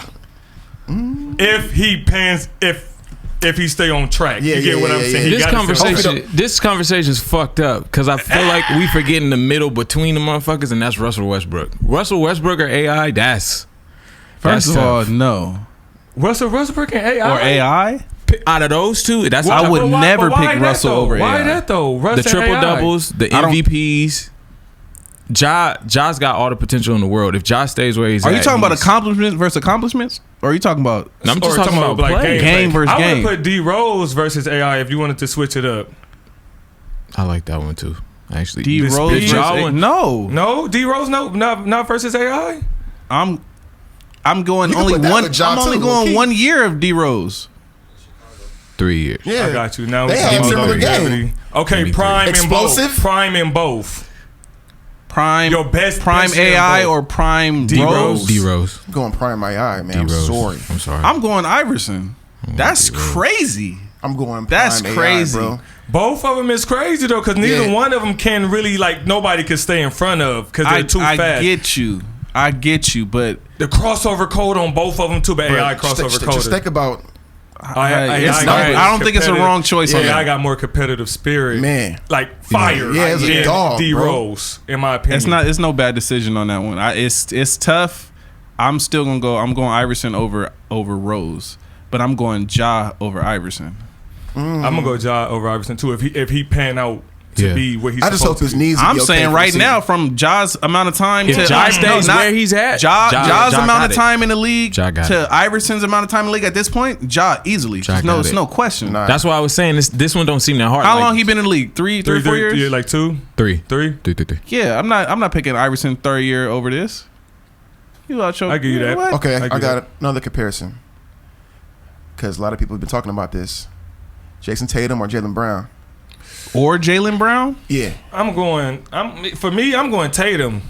If he pans, if he stay on track, Yeah, you get yeah, what I'm yeah, saying. yeah. He This gotta stay on track. conversation is fucked up because I feel like we forgetting the middle between the motherfuckers, and that's Russell Westbrook. Russell Westbrook or AI? That's First of all, tough. no. Russell Westbrook and AI Or AI? Out of those two, that's I tough. would never but why pick that Russell though? over Why AI. that though? Russ the and triple AI. doubles, the I don't- MVPs. Ja's got all the potential in the world. If Ja stays where he's Are at, you talking about he's- accomplishments versus accomplishments? Or are you talking about No, I'm Or just talking about like play. Game versus I game. would put D Rose versus AI if you wanted to switch it up. I like that one too. Actually, D This Rose? big Ja one- No, No, D Rose, no, not versus AI. I'm going You can only put that one. with Ja I'm only too, going low-key. 1 year of D Rose. 3 years. Yeah, I got you. Now They we had talking about similar longevity. game. Okay, Maybe prime in Explosive? both. Prime in both. Prime, Your best year AI in both. or prime D Rose? Rose. D Rose. I'm going prime my eye, man. I'm D-Rose. sorry. I'm sorry. I'm going Iverson. That's D-Rose. crazy. I'm going. That's prime crazy. AI, bro. Both of them is crazy though, because neither Yeah. one of them can really like nobody can stay in front of because they're too I fast. get you, but The crossover code on both of them too, but AI crossover code. Just think about I don't think it's a wrong choice on Yeah, that. I got more competitive spirit, Man. like fire. Yeah, it's a than dog, D bro. Rose, in my opinion. It's no bad decision on that one. It's tough. I'm still gonna go. I'm going Iverson over Rose, but I'm going Ja over Iverson. I'm gonna go Ja over Iverson too if he pan out to Yeah. be what he's I just hope supposed his to be. knees. will I'm be okay saying for right the now, season. from Ja's amount of time If to Ja stays where he's at, Ja's Ja amount got of time it. in the league Ja got to it. Iverson's amount of time in the league at this point, Ja easily. Ja There's got it's it. no question. Nah. That's why I was saying this one don't seem that hard. How Like, long he been in the league? Three, 4 years. Yeah, like 2, Three. 3. Yeah, I'm not picking Iverson third year over this. You out your, I give you that. what? Okay, I I get got another comparison. Because a lot of people have been talking about this. Jason Tatum or Jaylen Brown? Or Jaylen Brown? Yeah. I'm going Tatum.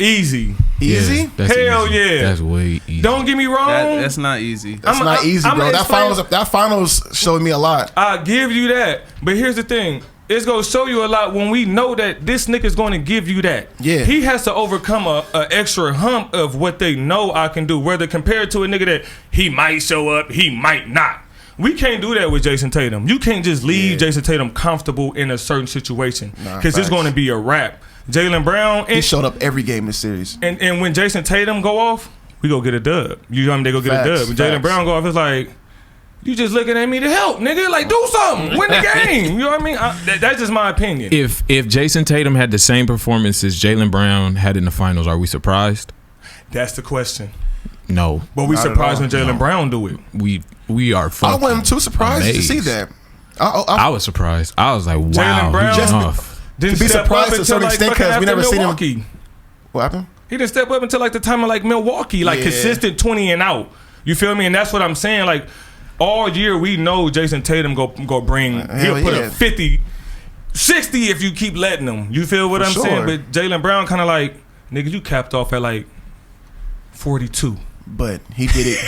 Easy. Easy? Yeah, that's Hell easy. yeah. That's way easy. Don't get me wrong. That's not easy. That's I'm- not I'm- easy, I'm bro. gonna explain- That finals showed me a lot. I give you that. But here's the thing. It's going to show you a lot when we know that this nigga's going to give you that. Yeah. He has to overcome a extra hump of what they know I can do. Whether compared to a nigga that he might show up, he might not. We can't do that with Jason Tatum. You can't just leave Yeah. Jason Tatum comfortable in a certain situation. Nah, Because it's facts. going to be a wrap. Jaylen Brown, He and, showed up every game this series. and when Jason Tatum go off, we go get a dub. You know what I mean? They go get Facts, a dub. When Jaylen facts. Brown go off, it's like, you just looking at me to help, nigga. Like, do something. Win the game. You know what I mean? That's just my opinion. If Jason Tatum had the same performance as Jaylen Brown had in the finals, are we surprised? That's the question. No. But we Not at surprised all. when Jaylen Brown do it. We are I fucking wasn't too surprised to see amazed. that. I was surprised. I was like, wow, Jaylen Brown- he Just- went off. Didn't To be step surprised up to a until certain like extent, fucking 'cause we after never seen him- Milwaukee. What happened? He didn't step up until like the time of like Milwaukee, like Yeah. consistent 20 and out. You feel me? And that's what I'm saying. Like all year we know Jason Tatum go bring. Hell He'll put yeah. a 50, 60 if you keep letting him. You feel what For I'm sure. saying? But Jaylen Brown kind of like, nigga, you capped off at like 42. But he did it.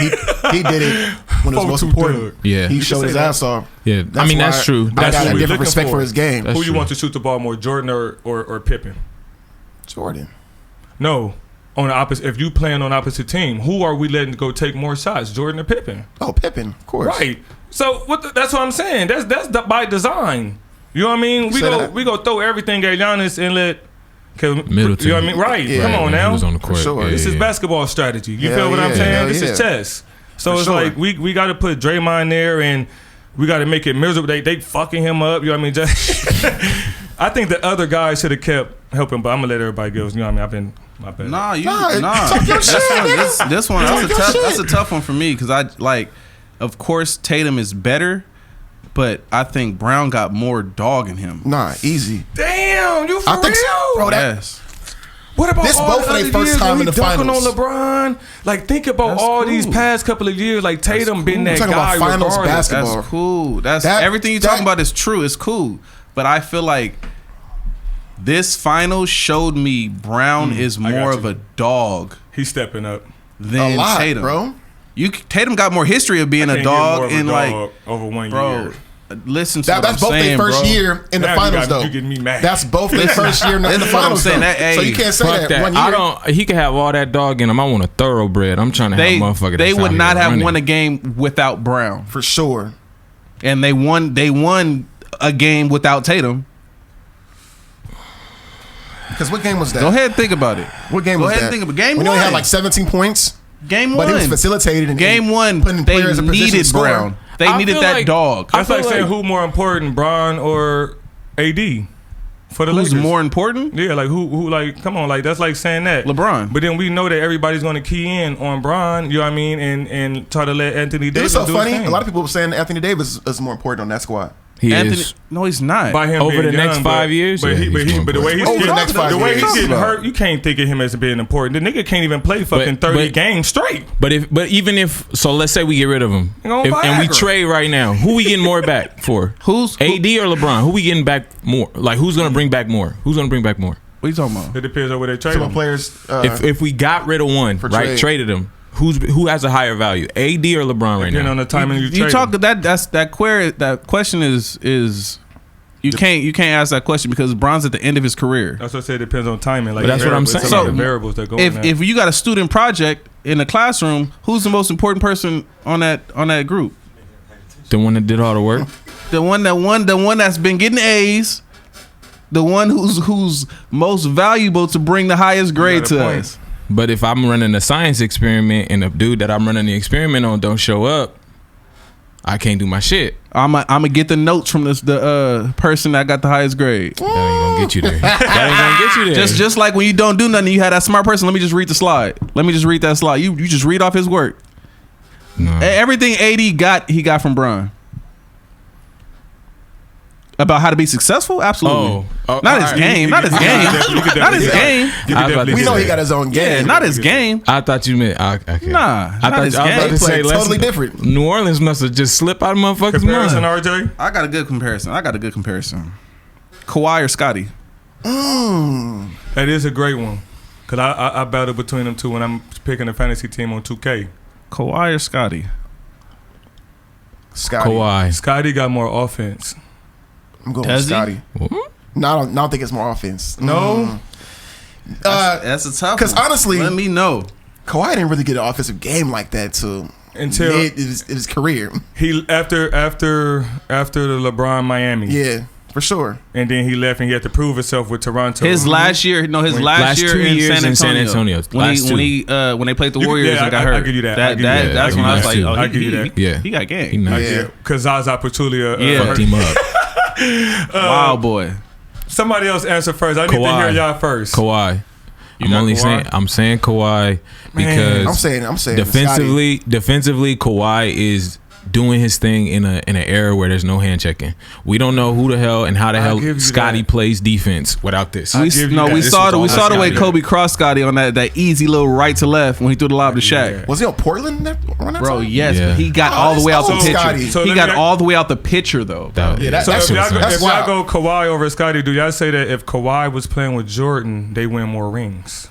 He did it when it was most 42 important. thug. Yeah. He showed say his that. ass off. Yeah. I mean, that's why true. I That's got what a we true. different looking respect for. for his game. That's Who you true. want to shoot the ball more, Jordan or Pippen? Jordan. No. On the opposite, if you playing on opposite team, who are we letting go take more shots, Jordan or Pippen? Oh, Pippen, of course. Right. So that's what I'm saying. That's by design. You know what I mean? Say that. We go throw everything at Giannis and let Middleton. You know what I mean? Right. Yeah. Come on when now. He was on the court. sure. Yeah, This is yeah. basketball strategy. You Hell feel what I'm yeah. saying? Hell This yeah. is chess. So For it's sure. like we got to put Draymond there and we got to make it miserable. They fucking him up. You know what I mean? Just I think the other guys should have kept helping, but I'm gonna let everybody go. You know what I mean? I've been my bad. Nah, talk your shit, nigga. This one, Talk your shit. that's a tough one for me because I like, of course, Tatum is better, but I think Brown got more dog in him. Nah, easy. Damn, you for I think, real? bro. That Yes. What about This all both the of their other first years time when in we the dunking on finals. LeBron? Like, think about That's all cool. these past couple of years. Like, Tatum been that We're talking guy about finals regardless. basketball. That's cool. That's That- everything you're that- talking about is true. It's cool. But I feel like this final showed me Brown is I got more you. of a dog He's stepping up. than a lot, Tatum. bro. Tatum got more history of being a Can't get more dog of a and dog like, over 1 bro. year. Listen to That's what I'm both saying, their first bro. year in the Now you finals, got- though. you getting me mad. That's both their first year in the Listen to what I'm finals, saying. though. That- So hey, you can't say Fuck that. 1 year. I don't. He can have all that dog in him. I want a thoroughbred. I'm trying to They have a motherfucker. they that's would out not here have running. won a game without Brown, For sure. and they won a game without Tatum. Because what game was that? Go ahead and think about it. What game Go was ahead that? and think about game when he only one. had like 17 points, Game but one. he was facilitated and Game one, putting they players in position to needed score. Brown. They I needed feel that like- dog. I That's feel like saying like- who more important, Bron or AD? for the Who's Lakers. more important? Yeah, like who like come on, like that's like saying that LeBron. But then we know that everybody's going to key in on Bron, you know what I mean, and try to let Anthony It Davis was so do funny. his thing. A lot of people were saying Anthony Davis is more important on that squad. He Anthony, is. no, he's not. by him Over being the next young, 5 years? But, Yeah, but the way he's Over the getting, next 5 the way he's years. getting hurt, you can't think of him as being important. The nigga can't even play fucking 30 but- games straight. But even if so, let's say we get rid of him, Go and we Viagra. trade right now. Who we getting more back for? Who's AD or LeBron? Who we getting back more? Like who's gonna bring back more? Who's gonna bring back more? What are you talking about? It depends on where they trade Some him. players. If we got rid of one, For right, trade. traded him, who has a higher value? AD or LeBron right Depending now? on the timing you You trade talk him. that query. That question is you can't ask that question because Bron's at the end of his career. That's what I said. It depends on timing. Like But that's what I'm variables, saying. some of So, the variables that go in If there. if you got a student project in the classroom, who's the most important person on that group? The one that did all the work. The one that's been getting A's. The one who's most valuable to bring the highest grade got a to point. us. But if I'm running a science experiment and the dude that I'm running the experiment on don't show up, I can't do my shit. I'm gonna get the notes from the person that got the highest grade. That ain't gonna get you there. That ain't gonna get you there. Just like when you don't do nothing, you had that smart person. Let me just read the slide. Let me just read that slide. You just read off his work. No. Everything AD got, he got from Bron. About how to be successful? Absolutely. Oh, Not his alright. game. Not his game. Not his game. You can I was about definitely to we do know that. he got his own Yeah, game. not his game. I thought you meant okay. Nah, I not thought his I was about game. to say Played totally let's- different. New Orleans must have just slipped out of motherfuckers' Comparison, mind. RJ. I got a good comparison. Kawhi or Scotty? That is a great one. Cause I battle between them two when I'm picking a fantasy team on 2K. Kawhi or Scotty? Scotty. Kawhi. Scotty got more offense. I'm going Does with he? Scotty. No, I don't think it's more offense. No, That's a tough 'cause one. honestly- let me know. Kawhi didn't really get an offensive game like that till until his career. he after the LeBron Miami, Yeah, for sure. and then he left and he had to prove himself with Toronto. His last year, Last year 2 in years San in San Antonio. Antonio. When they played the You- Warriors yeah, and got I hurt. give you that. I give you that. That's I when I was give like, you oh, that. I give you that. Yeah. he got He game. nice. Yeah. because Zaza Pachulia Yeah. Fucked him up. Wild boy. Somebody else answer first. I need to Kawhi. hear y'all first. Kawhi. I'm got only Kawhi? saying Kawhi because I'm saying defensively Kawhi is doing his thing in an era where there's no hand checking. We don't know who the hell and how the I'll hell give you Scotty that. plays defense without this. I give you that. We This saw was the all way Scotty. Kobe crossed Scotty on that easy little right to left when he threw the lob to Shaq. Was he on Portland around that Bro, time? yes, Yeah. but he got Oh, all the way out the that's old picture. Scotty. So He let got me- all the way out the picture though. That- Yeah, So that's if y'all, what's go, up. if y'all That's go Kawhi over Scotty, do y'all say that if Kawhi was playing with Jordan, they win more rings?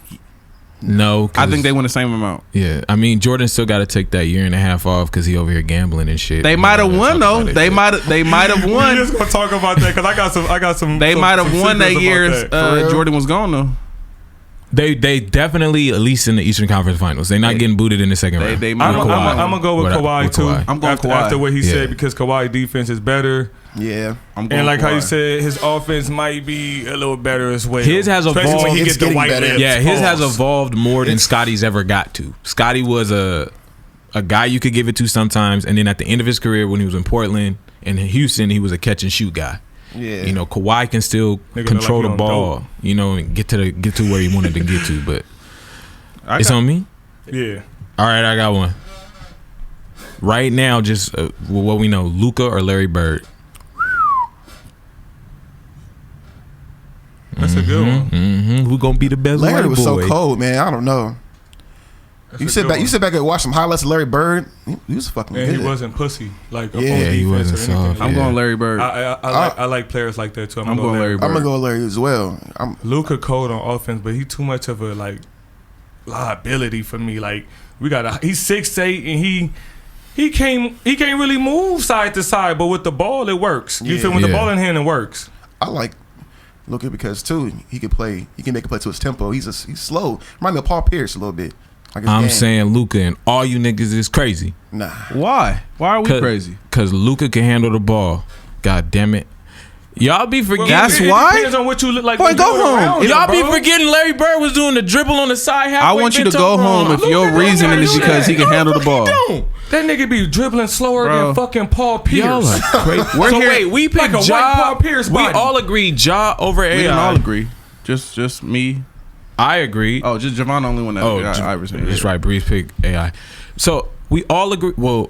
No, I think they win the same amount. Yeah, I mean Jordan still got to take that year and a half off because he over here gambling and shit. They might have won though. They might have We won. just gonna talk about that because I got some. They some- might have some won that secrets year. about that. For real? Jordan was gone though. They definitely at least in the Eastern Conference Finals. They're not getting booted in the second round. they I'm might- gonna go with Kawhi too. I'm going after, Kawhi. after what he Yeah. said because Kawhi defense is better, Yeah. I'm going and like how you Kawhi. said, his offense might be a little better as well. His has Especially when evolved. he It's gets the getting white better. lips. Yeah, his has Pause. evolved more than Scotty's ever got to. Scotty was a guy you could give it to sometimes, and then at the end of his career when he was in Portland and in Houston, he was a catch and shoot guy. Yeah. You know, Kawhi can still Nigga control look like the he on ball, you know, and get to where he wanted to get to. But I it's got- on me. Yeah, All right, I got one. Right now, just what we know, Luka or Larry Bird. that's a good one. Mm-hmm. Who gonna be the best? Larry white was boy? so cold, man. I don't know. That's You a sit good back. one. You sit back and watch some highlights of Larry Bird. He was fucking And good. he wasn't pussy like Yeah, on he defense wasn't or anything. soft. I'm Yeah. going Larry Bird. I like players like that too. I'm going Larry Bird. I'm gonna go with Larry as well. Luka cold on offense, but he too much of a like liability for me. Like he's 6'8" and he can't really move side to side, but with the ball it works. You Yeah. feel me? With the Yeah. ball in hand it works. I like Luka because too he can play. He can make a play to his tempo. He's slow. Remind me of Paul Pierce a little bit. Like his I'm game. saying Luka and all you niggas is crazy. Nah. Why? Why are we crazy? Cause Luka can handle the ball. God damn it. Y'all be forgetting. That's it why? depends on what you look like. Boy, when go you do it home. around him, Y'all be bro. forgetting Larry Bird was doing the dribble on the side halfway. I want you to bent go over home on. if your Luka don't reasoning gotta is do because that. he can No, handle the fuck ball. he don't. That nigga be dribbling slower Bro. than fucking Paul Pierce. Y'all are crazy. We're So here- wait, we picked like a white Ja. Paul Pierce We body. all agreed Ja over AI. We didn't all agree. Just me. I agree. Oh, just Javon the only one that Oh, agreed. J- Iverson. that's right. Breeze picked AI. So we all agree. Well,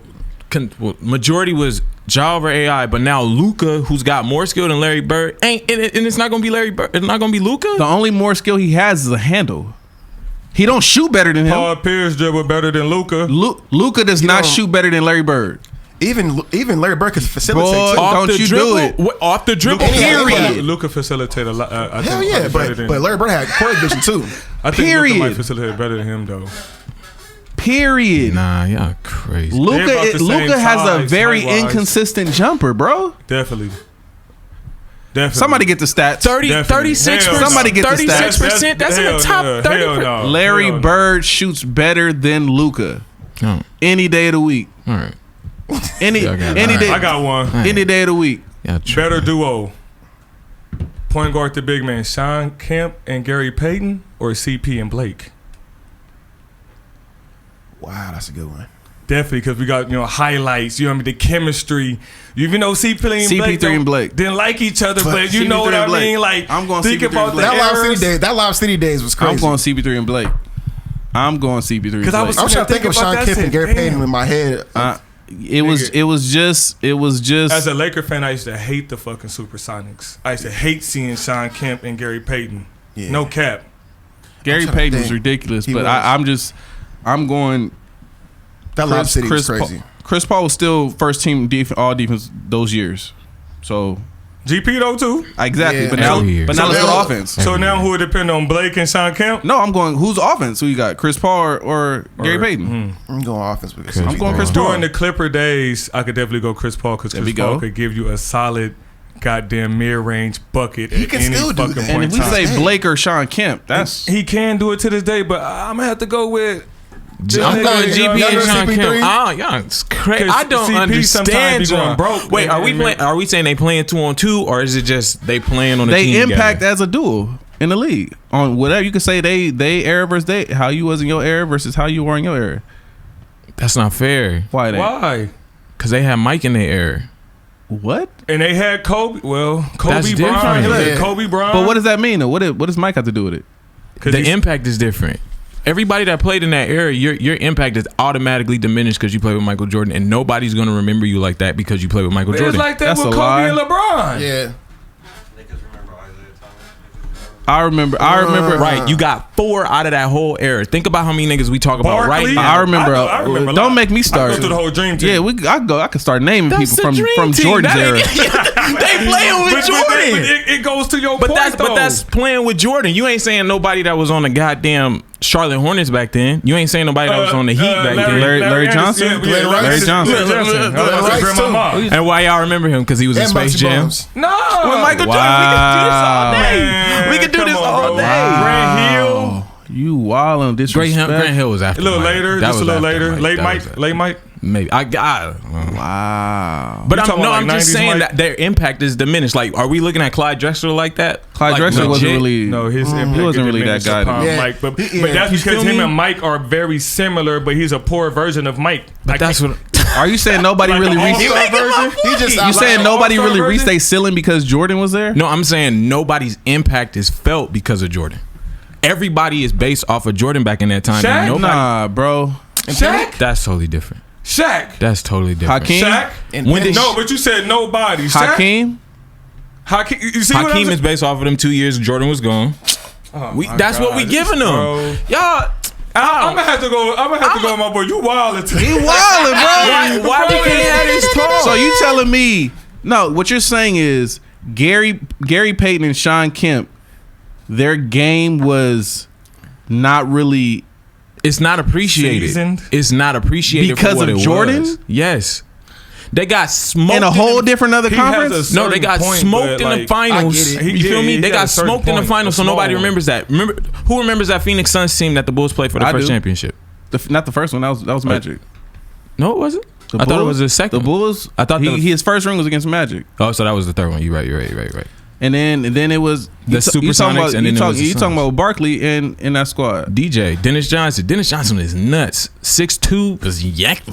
majority was Ja over AI, but now Luka, who's got more skill than Larry Bird, and it's not gonna be Larry Bird. It's not gonna be Luka. The only more skill he has is a handle. He don't shoot better than him. Paul Pierce dribble better than Luka. Luka does not don't- shoot better than Larry Bird. Even Larry Bird could facilitate Boy, too. don't you do it. Off the dribble. Period. Luka facilitate a lot. I Hell think yeah, better than, but Larry Bird had court vision too. I think Luka Period. might facilitate better than him though. Period. Nah, y'all crazy. They're about the same Luka has a size, very height-wise. inconsistent jumper, bro. Definitely. Somebody get the stats. 36%. Hell no. Somebody get the stats. 36%. That's in the Hell top no, 30. hell no, Larry hell no. Bird shoots better than Luka Oh, any day of the week. all right. Any Yeah, I got it. any All day. I got one. Any day of the week. Yeah, Better duo. Point guard to big man, Sean Kemp and Gary Payton, or CP and Blake? Wow, that's a good one. Definitely, because we got highlights. You know what I mean? The chemistry. Even though CP3 and Blake didn't like each other, But but you know CP3 what I and Blake. mean. Like I'm going think CP3 about and the Blake. That Lob City days was crazy. I'm going CP3 and Blake. I'm going CP3 and Blake. Because I was- I'm trying to think of Think about Sean that Kemp and shit. Gary Payton Damn. in my head. It was just As a Laker fan, I used to hate the fucking Supersonics. I used to hate seeing Sean Kemp and Gary Payton. Yeah. No cap. Gary I'm trying to Payton was think. ridiculous, He but was. I'm going. That Lob City was crazy. Chris Paul was still first team all defense those years, so GP though too. exactly. Yeah. But now, Every year. but now let's So go now- offense. So now who would depend on Blake and Sean Kemp? No, I'm going. Who's offense? Who you got? Chris Paul or Gary Payton? I'm going offense with Okay. I'm going Chris Paul. During the Clipper days, I could definitely go Chris Paul because There Chris we Paul go. could give you a solid goddamn mid-range bucket He at can any still do fucking that. And point if in we time. say Blake or Sean Kemp, that's He can do it to this day, but I'm gonna have to go with. I'm This going nigga, GP you know, and Sean CP3? Kemp. Ah, yeah, it's crazy. 'Cause I don't CP sometimes understand. be going Ja. broke. Wait, are we And- playing? Are we saying they playing 2-on-2, or is it just they playing on a team they impact together? as a duo in the league on whatever you could say. They era versus they how you was in your era versus how you were in your era. That's not fair. Why? They? Why? Because they had Mike in their era. What? And they had Kobe. Well, Kobe That's Bryant. different. Yeah. Kobe Bryant. But what does that mean? What does Mike have to do with it? 'Cause The he's- impact is different. Everybody that played in that era, your impact is automatically diminished because you play with Michael Jordan, and nobody's gonna remember you like that because you play with Michael It's Jordan. like that That's with a Kobe lie. and LeBron. Yeah. I remember. Right, you got 4 out of that whole era. Think about how many niggas we talk about Barkley. right now. I remember. I remember a don't lot. make me I start. go through the whole dream team. Yeah, I could start naming That's people the dream from team. Jordan's That era. ain't- they playing with But Jordan. it goes to your But point, though. that's playing with Jordan. You ain't saying nobody that was on the goddamn Charlotte Hornets back then. You ain't saying nobody that was on the Heat back then. Larry Johnson? Anderson. Larry Rice? Larry Johnson. Look, look, look, I was about to Rice say Grandma too. Ma. And why y'all remember him? Because he was in And Space Bugsy Jam. Bones. No. With Michael Jordan, Man, we could do come this on, all bro. day. Grant Hill. You wildin' disrespect. Grant Hill was after A little Mike. later. That Just a was little after later. Late That Mike. was- Late Mike. Maybe I got. Wow. But You talking about I'm like just 90s saying Mike? that their impact is diminished. Like, are we looking at Clyde Drexler like that? Clyde Like, Drexler wasn't legit? really. No, his impact he wasn't really that diminished guy. upon Yeah. Mike, but Yeah. that's You because feel him me? and Mike are very similar, but he's a poor version of Mike. But that's what. Are you saying nobody Like really the reached? all-star version? He just You saying outlined- nobody all-star really reached version? their ceiling because Jordan was there? No, I'm saying nobody's impact is felt because of Jordan. Everybody is based off of Jordan back in that time. Shaq? And nobody, Nah, bro. Shaq. That's totally different. Shaq. That's totally different. Hakeem? Shaq. When did No, but you said nobody. Shaq. Hakeem? Hakeem. You see what I'm Hakeem is saying? based off of them 2 years Jordan was gone. Oh We my that's what we God, giving them. bro. Y'all. I'm gonna have to go. I'm gonna have to go, with my boy. You wild today. He wildin', bro. Why we can't have this talk? So you telling me? No, what you're saying is Gary Payton and Sean Kemp, their game was not really It's not appreciated. Seasoned? It's not appreciated Because for what of it Jordan? was. Yes, they got smoked in a whole different other He has conference. a No, they certain got point, smoked but, in the like, finals. I get it. You feel me? He They has got a certain smoked in the point, finals, a so nobody small one. remembers that. Remember who remembers that Phoenix Suns team that the Bulls played for the I first do. championship? Not the first one. That was Magic. No, it wasn't. The I thought it Bulls? was the second. The Bulls. I thought his first ring was against Magic, Oh, so that was the third one. You're right. and then it was The Supersonics, and then it was the you talking Suns. about Barkley in that squad. DJ Dennis Johnson. Dennis Johnson is nuts. 6'2" was yak.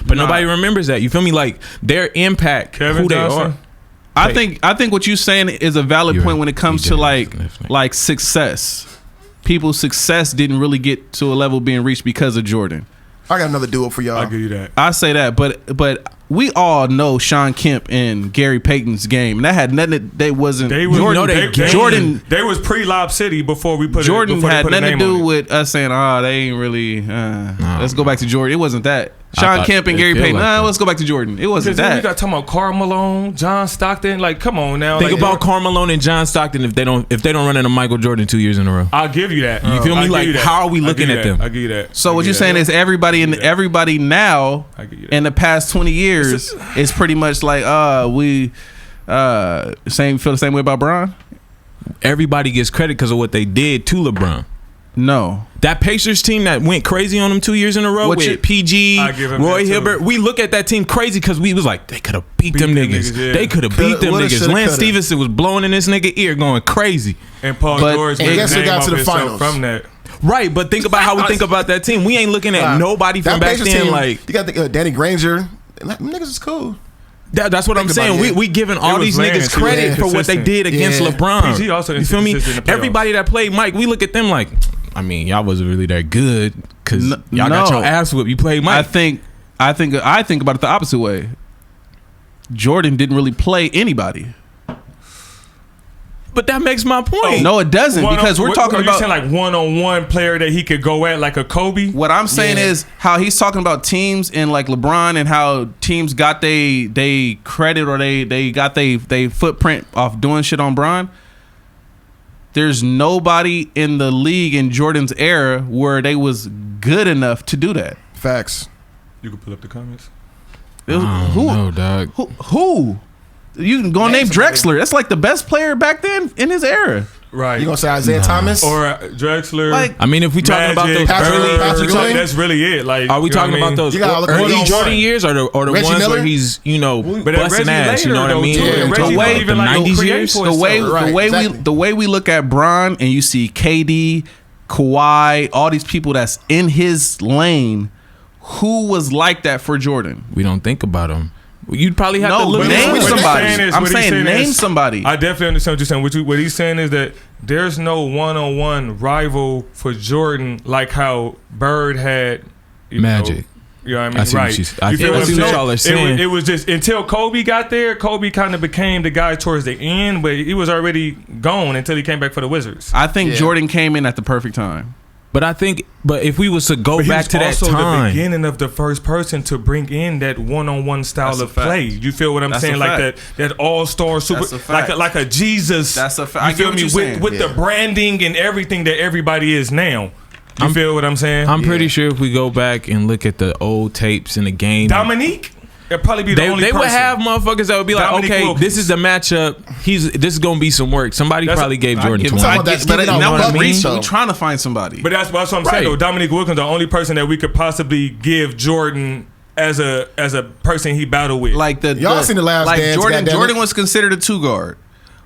but nobody remembers that. You feel me? Like their impact, Kevin who Johnson? they are. I think what you're saying is a valid You're point right. when it comes You to did. like success. People's success didn't really get to a level being reached because of Jordan. I got another duo for y'all. I'll give you that. I say that, but we all know Sean Kemp and Gary Payton's game, and that had nothing. They wasn't They was, Jordan. Jordan They was pre-Lob City before we put Jordan it, before had they put a nothing to name do on it. with us saying, they ain't really. Let's go back to Jordan. It wasn't that. I Sean thought Kemp and it Gary feel Payton. like that. Let's go back to Jordan. It wasn't Because then you that. got talking about Karl Malone, John Stockton. Like, come on now. Think like, about Karl Malone and John Stockton if they don't run into Michael Jordan 2 years in a row. I'll give you that. You feel me? I'll give Like, you that. how are we I'll looking give you at that. them? I'll give you that. So I'll what give you're you saying that. is everybody now I give you that. in the past 20 years is pretty much like we feel the same way about Bron? Everybody gets credit because of what they did to LeBron. No. That Pacers team that went crazy on him 2 years in a row What with you- PG, I give him Roy that too. Hibbert. We look at that team crazy because we was like, they could have beat them them niggas. niggas, yeah. They could have Coulda, beat them woulda, niggas. shoulda, Lance coulda. Stevenson was blowing in this nigga ear going crazy. And Paul But- George and made guess the who name got off to the himself finals? from that. Right, but think about how we think about that team. We ain't looking at nobody from that back Pacers then team, like you got the, Danny Granger. Them niggas is cool. that's what I'm Think saying. about it. We giving all It was these Lance. niggas He was credit for what they inconsistent. did against Yeah. LeBron. PG also you feel me? inconsistent in the playoffs. Everybody that played Mike, we look at them like, I mean, y'all wasn't really that good because y'all got no. your ass whooped. You played Mike. I think about it the opposite way. Jordan didn't really play anybody. But that makes my point. No, it doesn't, because we're talking Are you about saying like one-on-one player that he could go at like a Kobe? what I'm saying Yeah. is how he's talking about teams and like LeBron and how teams got they credit or they got they footprint off doing shit on Bron. There's nobody in the league in Jordan's era where they was good enough to do that. Facts. You can pull up the comments. It was- I don't know, dog. Who? You can go name somebody. Drexler. That's like the best player back then in his era. Right. You gonna say Isaiah Thomas? or Drexler. Like, I mean, if we talking about Magic, those Patrick- early, Patrick Ewing? that's really it. Like, are we you know talking what I about mean? those You gotta look early one-on-one. Jordan years or the Reggie ones Miller? where he's But that busting Reggie ass? You know what I later, mean? though, too. Yeah, And the Reggie way- don't even the like 90s create years? for the way himself. Right, exactly. the way we look at Bron and you see KD, Kawhi, all these people that's in his lane, who was like that for Jordan? We don't think about them. You'd probably have No, to look but at name what he's somebody. saying is- I'm what he's saying name is- somebody. I definitely understand what you're saying. What he's saying is that there's no one-on-one rival for Jordan like how Bird had Magic. Know, you know what I mean? I see what Right. you- I You feel see what I'm what saying? y'all are saying. It was just until Kobe got there, Kobe kind of became the guy towards the end, but he was already gone until he came back for the Wizards. I think Yeah. Jordan came in at the perfect time. But if we was to go But he back was to that also the time, beginning of the first person to bring in that one-on-one style That's a of fact. play. You feel what I'm That's saying? a Like fact. that all-star super, That's a fact. like a Jesus. That's a fact. You I get feel what me? you're saying. With the Yeah. branding and everything that everybody is now. You feel what I'm saying? I'm pretty Yeah. sure if we go back and look at the old tapes in the game, Dominique, it'd probably be the they only would person. have motherfuckers that would be like, Dominique okay, Wilkins. this is the matchup. This is gonna be some work. Somebody That's- probably gave I Jordan give- 20. Talking I about get- that but Stephen now A. we're Buckley show. trying to find somebody. But that's what I'm saying though. Right. Dominique Wilkins, the only person that we could possibly give Jordan as a person he battled with. Like Y'all seen The Last like Dance, Jordan. goddammit? Jordan was considered a two guard.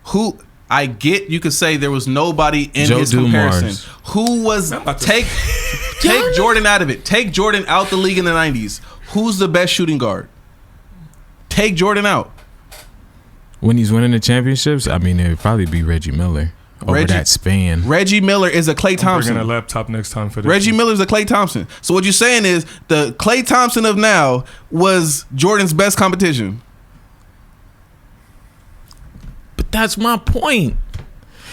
Who I get, you could say there was nobody in Joe his Dumars. comparison. Who was about to- take Jordan out of it? Take Jordan out the league in the '90s. Who's the best shooting guard? Take Jordan out. When he's winning the championships, I mean, it would probably be Reggie Miller over Reggie- that span. Reggie Miller is a Klay I'm Thompson. bringing a laptop next time for this. Reggie Miller's a Klay Thompson. So what you're saying is the Klay Thompson of now was Jordan's best competition. But that's my point.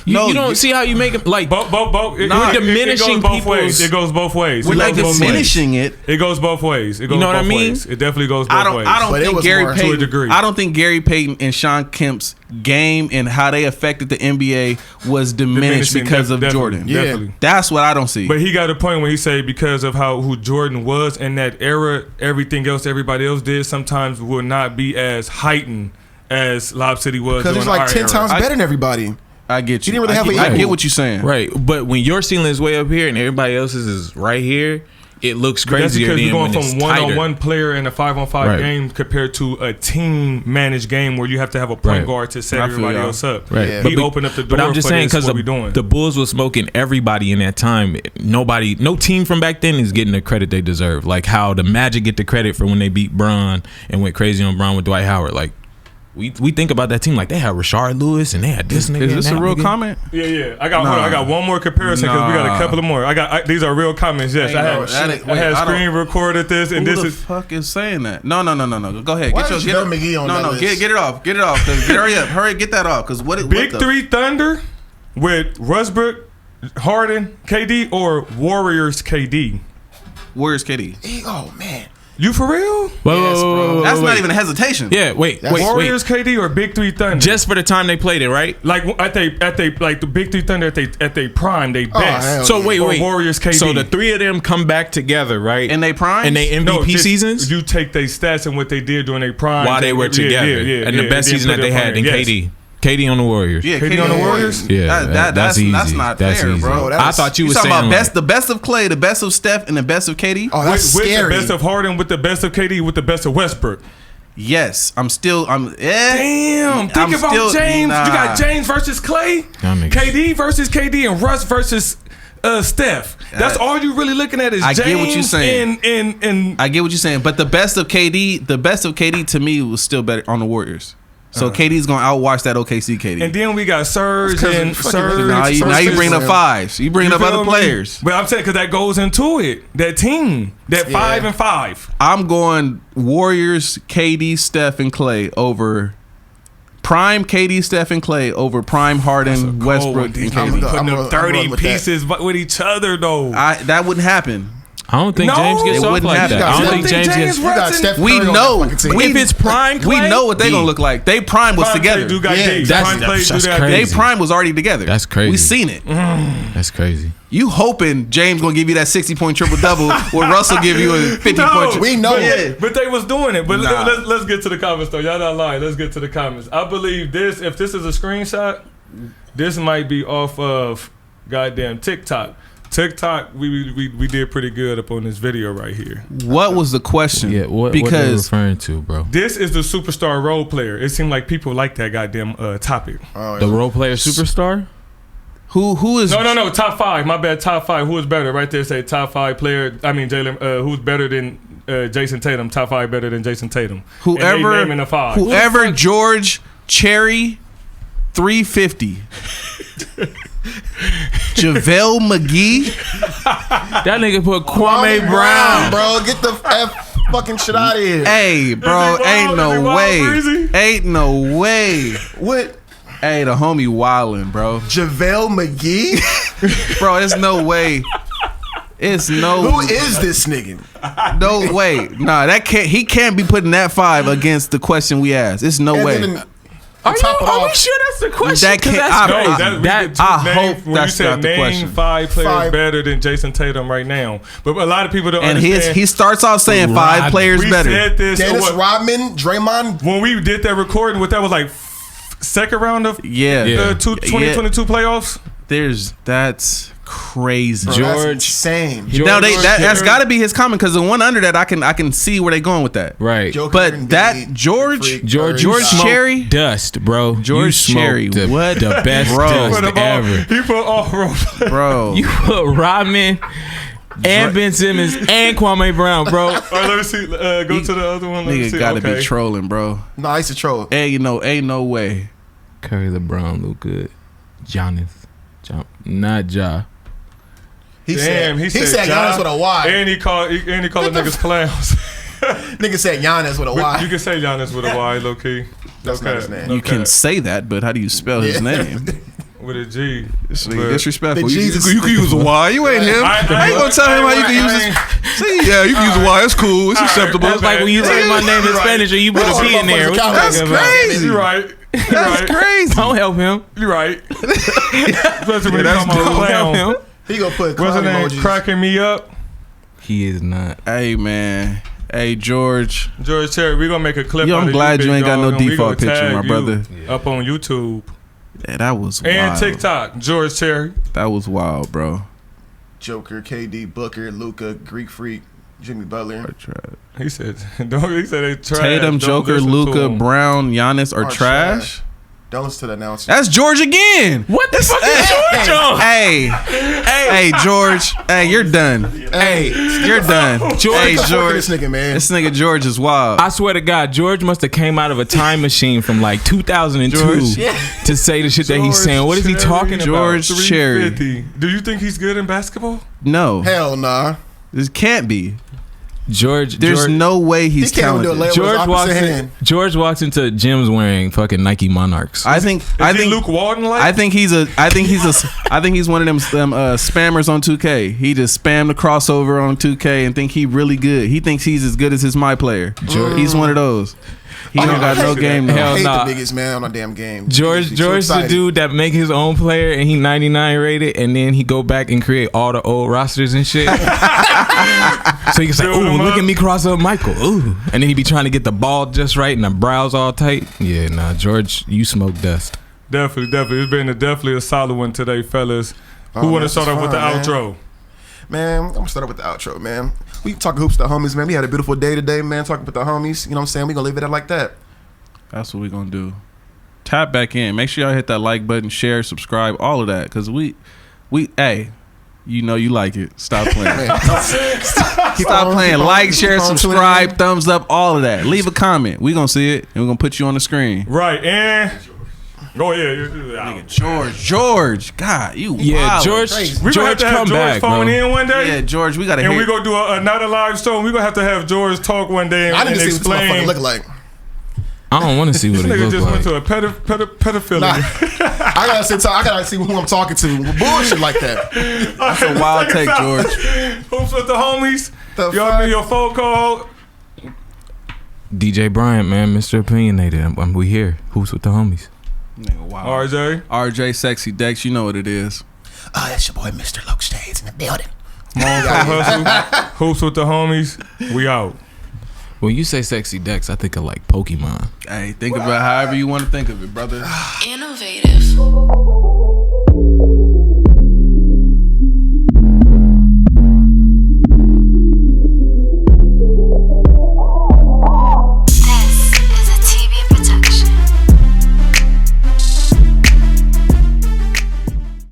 You, No, you don't you- see how you make it like Both. Nah, It diminishing goes both ways. people's- It goes both ways. We're It like goes both ways. diminishing it. It goes both ways. It goes know what I both mean? ways. It definitely goes both I don't. ways. I don't But it think was Gary more to a Payton. degree. I don't think Gary Payton and Sean Kemp's game and how they affected the NBA was diminished Diminishing, because of definitely, Jordan. Yeah. Definitely. That's what I don't see. But he got a point when he say because of who Jordan was in that era, everything else everybody else did sometimes will not be as heightened as Lob City was. Because he's during like our 10 era. times better than everybody. I get you. He didn't really I have get, an I equal. get what you're saying. right. But when your ceiling is way up here and everybody else's is right here, it looks That's crazier because than you're going when it's from tighter. one-on-one player in a 5-on-5 Right. game compared to a team-managed game where you have to have a point Right. guard to set I feel everybody y'all. else up. Right. Yeah. He But- opened up the door But I'm just for saying this, because what we doing. the Bulls was smoking everybody in that time. Nobody, no team from back then is getting the credit they deserve. Like how the Magic get the credit for when they beat Bron and went crazy on Bron with Dwight Howard. Like we think about that team like they had Rashard Lewis and they had this nigga. Is and this that a real nigga. comment? Yeah. I got Nah. hold on, I got one more comparison because we got a Nah. couple of more. These are real comments. Yes, Ain't I no- had that ain't- I had wait, I don't- screen recorded this, and Who this the is fuck is saying that? No. Go ahead. Why Get is your JaVale McGee on no, that no. list? Get it off. Get it off. Hurry up. Hurry. Get that off. Because what? Big what the- Three Thunder with Westbrook, Harden, KD, or Warriors KD. Where's KD? Oh man. You for real? Whoa, That's not wait. even a hesitation. Yeah, wait. Warriors KD or Big Three Thunder? Just for the time they played it, right? like at they like the Big Three Thunder at they prime, they best. hell So wait, Or wait. Warriors KD. So the three of them come back together, right? In they prime? And they MVP just- seasons You take their stats and what they did during their prime while they were together. And the best season that they had in KD. KD on the Warriors. Yeah, KD on the Warriors. Yeah, that's easy. That's not That's fair, easy. bro. That I was- thought you You were talking saying about like, the best of Clay, the best of Steph, and the best of KD? Oh, that's with scary. the best of Harden, with the best of KD, with the best of Westbrook. Yes, I'm. Damn, think about James. You got James versus Clay, That makes- KD versus KD, and Russ versus Steph. That's all you really looking at is I James get what you're saying. And I get what you're saying, but the best of KD to me was still better on the Warriors. So KD's gonna outwatch that OKC KD. and then we got Serge and Serge. now you versus- bring up fives. You bring You up other feel me? players. But I'm saying because that goes into it. That team, that 5 and 5. I'm going Warriors, KD, Steph, and Clay over prime KD, Steph, and Clay over prime Harden, Westbrook, These and niggas KD. putting I'm up going 30 with that. pieces with each other though. That wouldn't happen. I don't think No, James gets it off wouldn't like happen. that. I You don't don't think James gets. You got Steph We Curry on know. that fucking team. If it's prime We Clay, know what they gonna look like. They prime was Prime together. Clay do got Yeah, D. that's- Prime Clay do that's that crazy. They prime was already together. That's crazy. We seen it. That's crazy. You hoping James gonna give you that 60-point triple double, or Russell give you a 50-point. We know but, it. but they was doing it. But Nah. let's get to the comments though. Y'all not lying. Let's get to the comments. I believe this. If this is a screenshot, this might be off of goddamn TikTok. TikTok, we did pretty good up on this video right here. What was the question? Yeah, what are they because referring to, bro? This is the superstar role player. It seemed like people like that goddamn topic. Oh, The yeah. role player superstar? who is No. Top 5. My bad. Top 5. Who is better? Right there. Say top 5 player. I mean Jalen. Who's better than Jason Tatum? Top 5 better than Jason Tatum. And they naming the 5. whoever George Cherry 350. JaVale McGee. That nigga put Kwame Brown. bro. Get the fucking shit out of here. Hey, bro, Is he ain't wild? Is he no wild, way. Breezy? Ain't no way. What? Hey, the homie wildin', bro. JaVale McGee? Bro, there's no way. It's no Who is this nigga? no way. Nah, that can't. He can't be putting that 5 against the question we asked. It's no way. And then Are top it we off- sure that's the question? That 'Cause can't- that's I- crazy. No, That- I hope when that's you said not the name question. 5 players 5. better than Jason Tatum right now. But a lot of people don't And understand. he starts off saying 5 Rodman. players we better. said this. Dennis what- Rodman, Draymond. when we did that recording, what that was like second round of Yeah. Yeah. 2022 playoffs. That's crazy. Bro, George- that's insane. George- Now that's George- got to be his comment because the one under that I can see where they going with that. Right. Joker But and that Biggie, George- Freak, George Curry. George Cherry? dust, bro. George You smoked Cherry, the, what? the best Bro. dust Put ever. he put all role players. Bro. You put Rodman and Ben Simmons and Kwame Brown, bro. All right, let me see. Go to the other one. Let me Nigga see. gotta Okay. be trolling, bro. No, I used to troll. Ain't no way. Curry, LeBron, look good. Giannis, not Ja. He Damn, said he said Giannis Ja, with a Y. And he called the niggas clowns. Nigga said Giannis with a But Y. you can say Giannis with a Y, low key. That's not his name. You can say that, but how do you spell his name? with a G. This nigga But- disrespectful. The You Jesus- can use a Y. You ain't him. I ain't gonna tell him how you can use this. See, yeah, you can use a Y. It's cool. It's acceptable. That's like when you say my name in Spanish and you put a P in there. What you That's talking about? crazy. You're right. That's crazy. Don't help him. You're right. Especially when that's he come on Don't help clown. him. He gonna put What's clown her name? emojis. Cracking me up. He is not. Hey man. Hey George. George Cherry, we're gonna make a clip. Yo, out I'm of glad you big ain't got no dog, and we default gonna picture, tag my you brother. Up on YouTube Yeah, that was and wild. TikTok. George Cherry. That was wild, bro. Joker, KD, Booker, Luka, Greek Freak, Jimmy Butler. He said they trash. Tatum, Don't Joker, listen to Luka, him. Brown, Giannis are Are trash. Don't listen to that now. That's George again. What the fuck is George on? Hey, George. Hey, you're done. Hey, You're done. Hey, George, George. this nigga, man. This nigga George is wild. I swear to God, George must have came out of a time machine from like 2002 George, to say the shit that he's saying. What is he talking about? George Cherry. 350. Do you think he's good in basketball? No, Hell nah. this can't be. George, There's no way he's He can't do a talented. layup. George walks into gyms wearing fucking Nike Monarchs. I think Luke Walton like? I think he's one of them spammers on 2K. He just spammed the crossover on 2K and think he really good. He thinks he's as good as his my player. He's one of those. He don't got no game. I Hell hate nah. the biggest man on a damn game. George He's so the excited. dude that make his own player and he 99 rated and then he go back and create all the old rosters and shit. So he can say, Build "Ooh, him look up. at me cross up Michael." Ooh, and then he be trying to get the ball just right and the brows all tight. Yeah, nah, George, you smoke dust. Definitely. It's been definitely a solid one today, fellas. Who Oh, want to this start is off with the fun, man. outro? Man, I'm gonna start off with the outro, man. We talking hoops with the homies, man. We had a beautiful day today, man. Talking with the homies. You know what I'm saying? We gonna leave it at like that. That's what we gonna do. Tap back in. Make sure y'all hit that like button, share, subscribe, all of that. Cause we, hey, you know you like it. Stop playing. Stop playing. Like, share, subscribe, thumbs up, all of that. Leave a comment. We gonna see it and we're gonna put you on the screen. Right, and go ahead. George, God, you Yeah, wildin'. George, We gonna have George, to have come George back, phone bro. in one day. Yeah, George, we gotta And hear. we gonna do another live show. And we gonna have to have George talk one day I and need to see what this motherfucker explain. look like. I don't want to see what This he nigga look just like. went to a pedophilia. Nah, I gotta see who I'm talking to. Bullshit like that. That's a wild take, George. Hoops with the homies. The Y'all fuck? be your phone call. DJ Bryant, man, Mr. Opinionated. We here. Who's with the homies? Nigga, wow. RJ. RJ Sexy Dex, you know what it is. It's your boy, Mr. Luke Shades in the building. Hustle. Hoops with the homies. We out. When you say sexy Dex, I think of like Pokemon. Hey, think about however you want to think of it, brother. Innovative.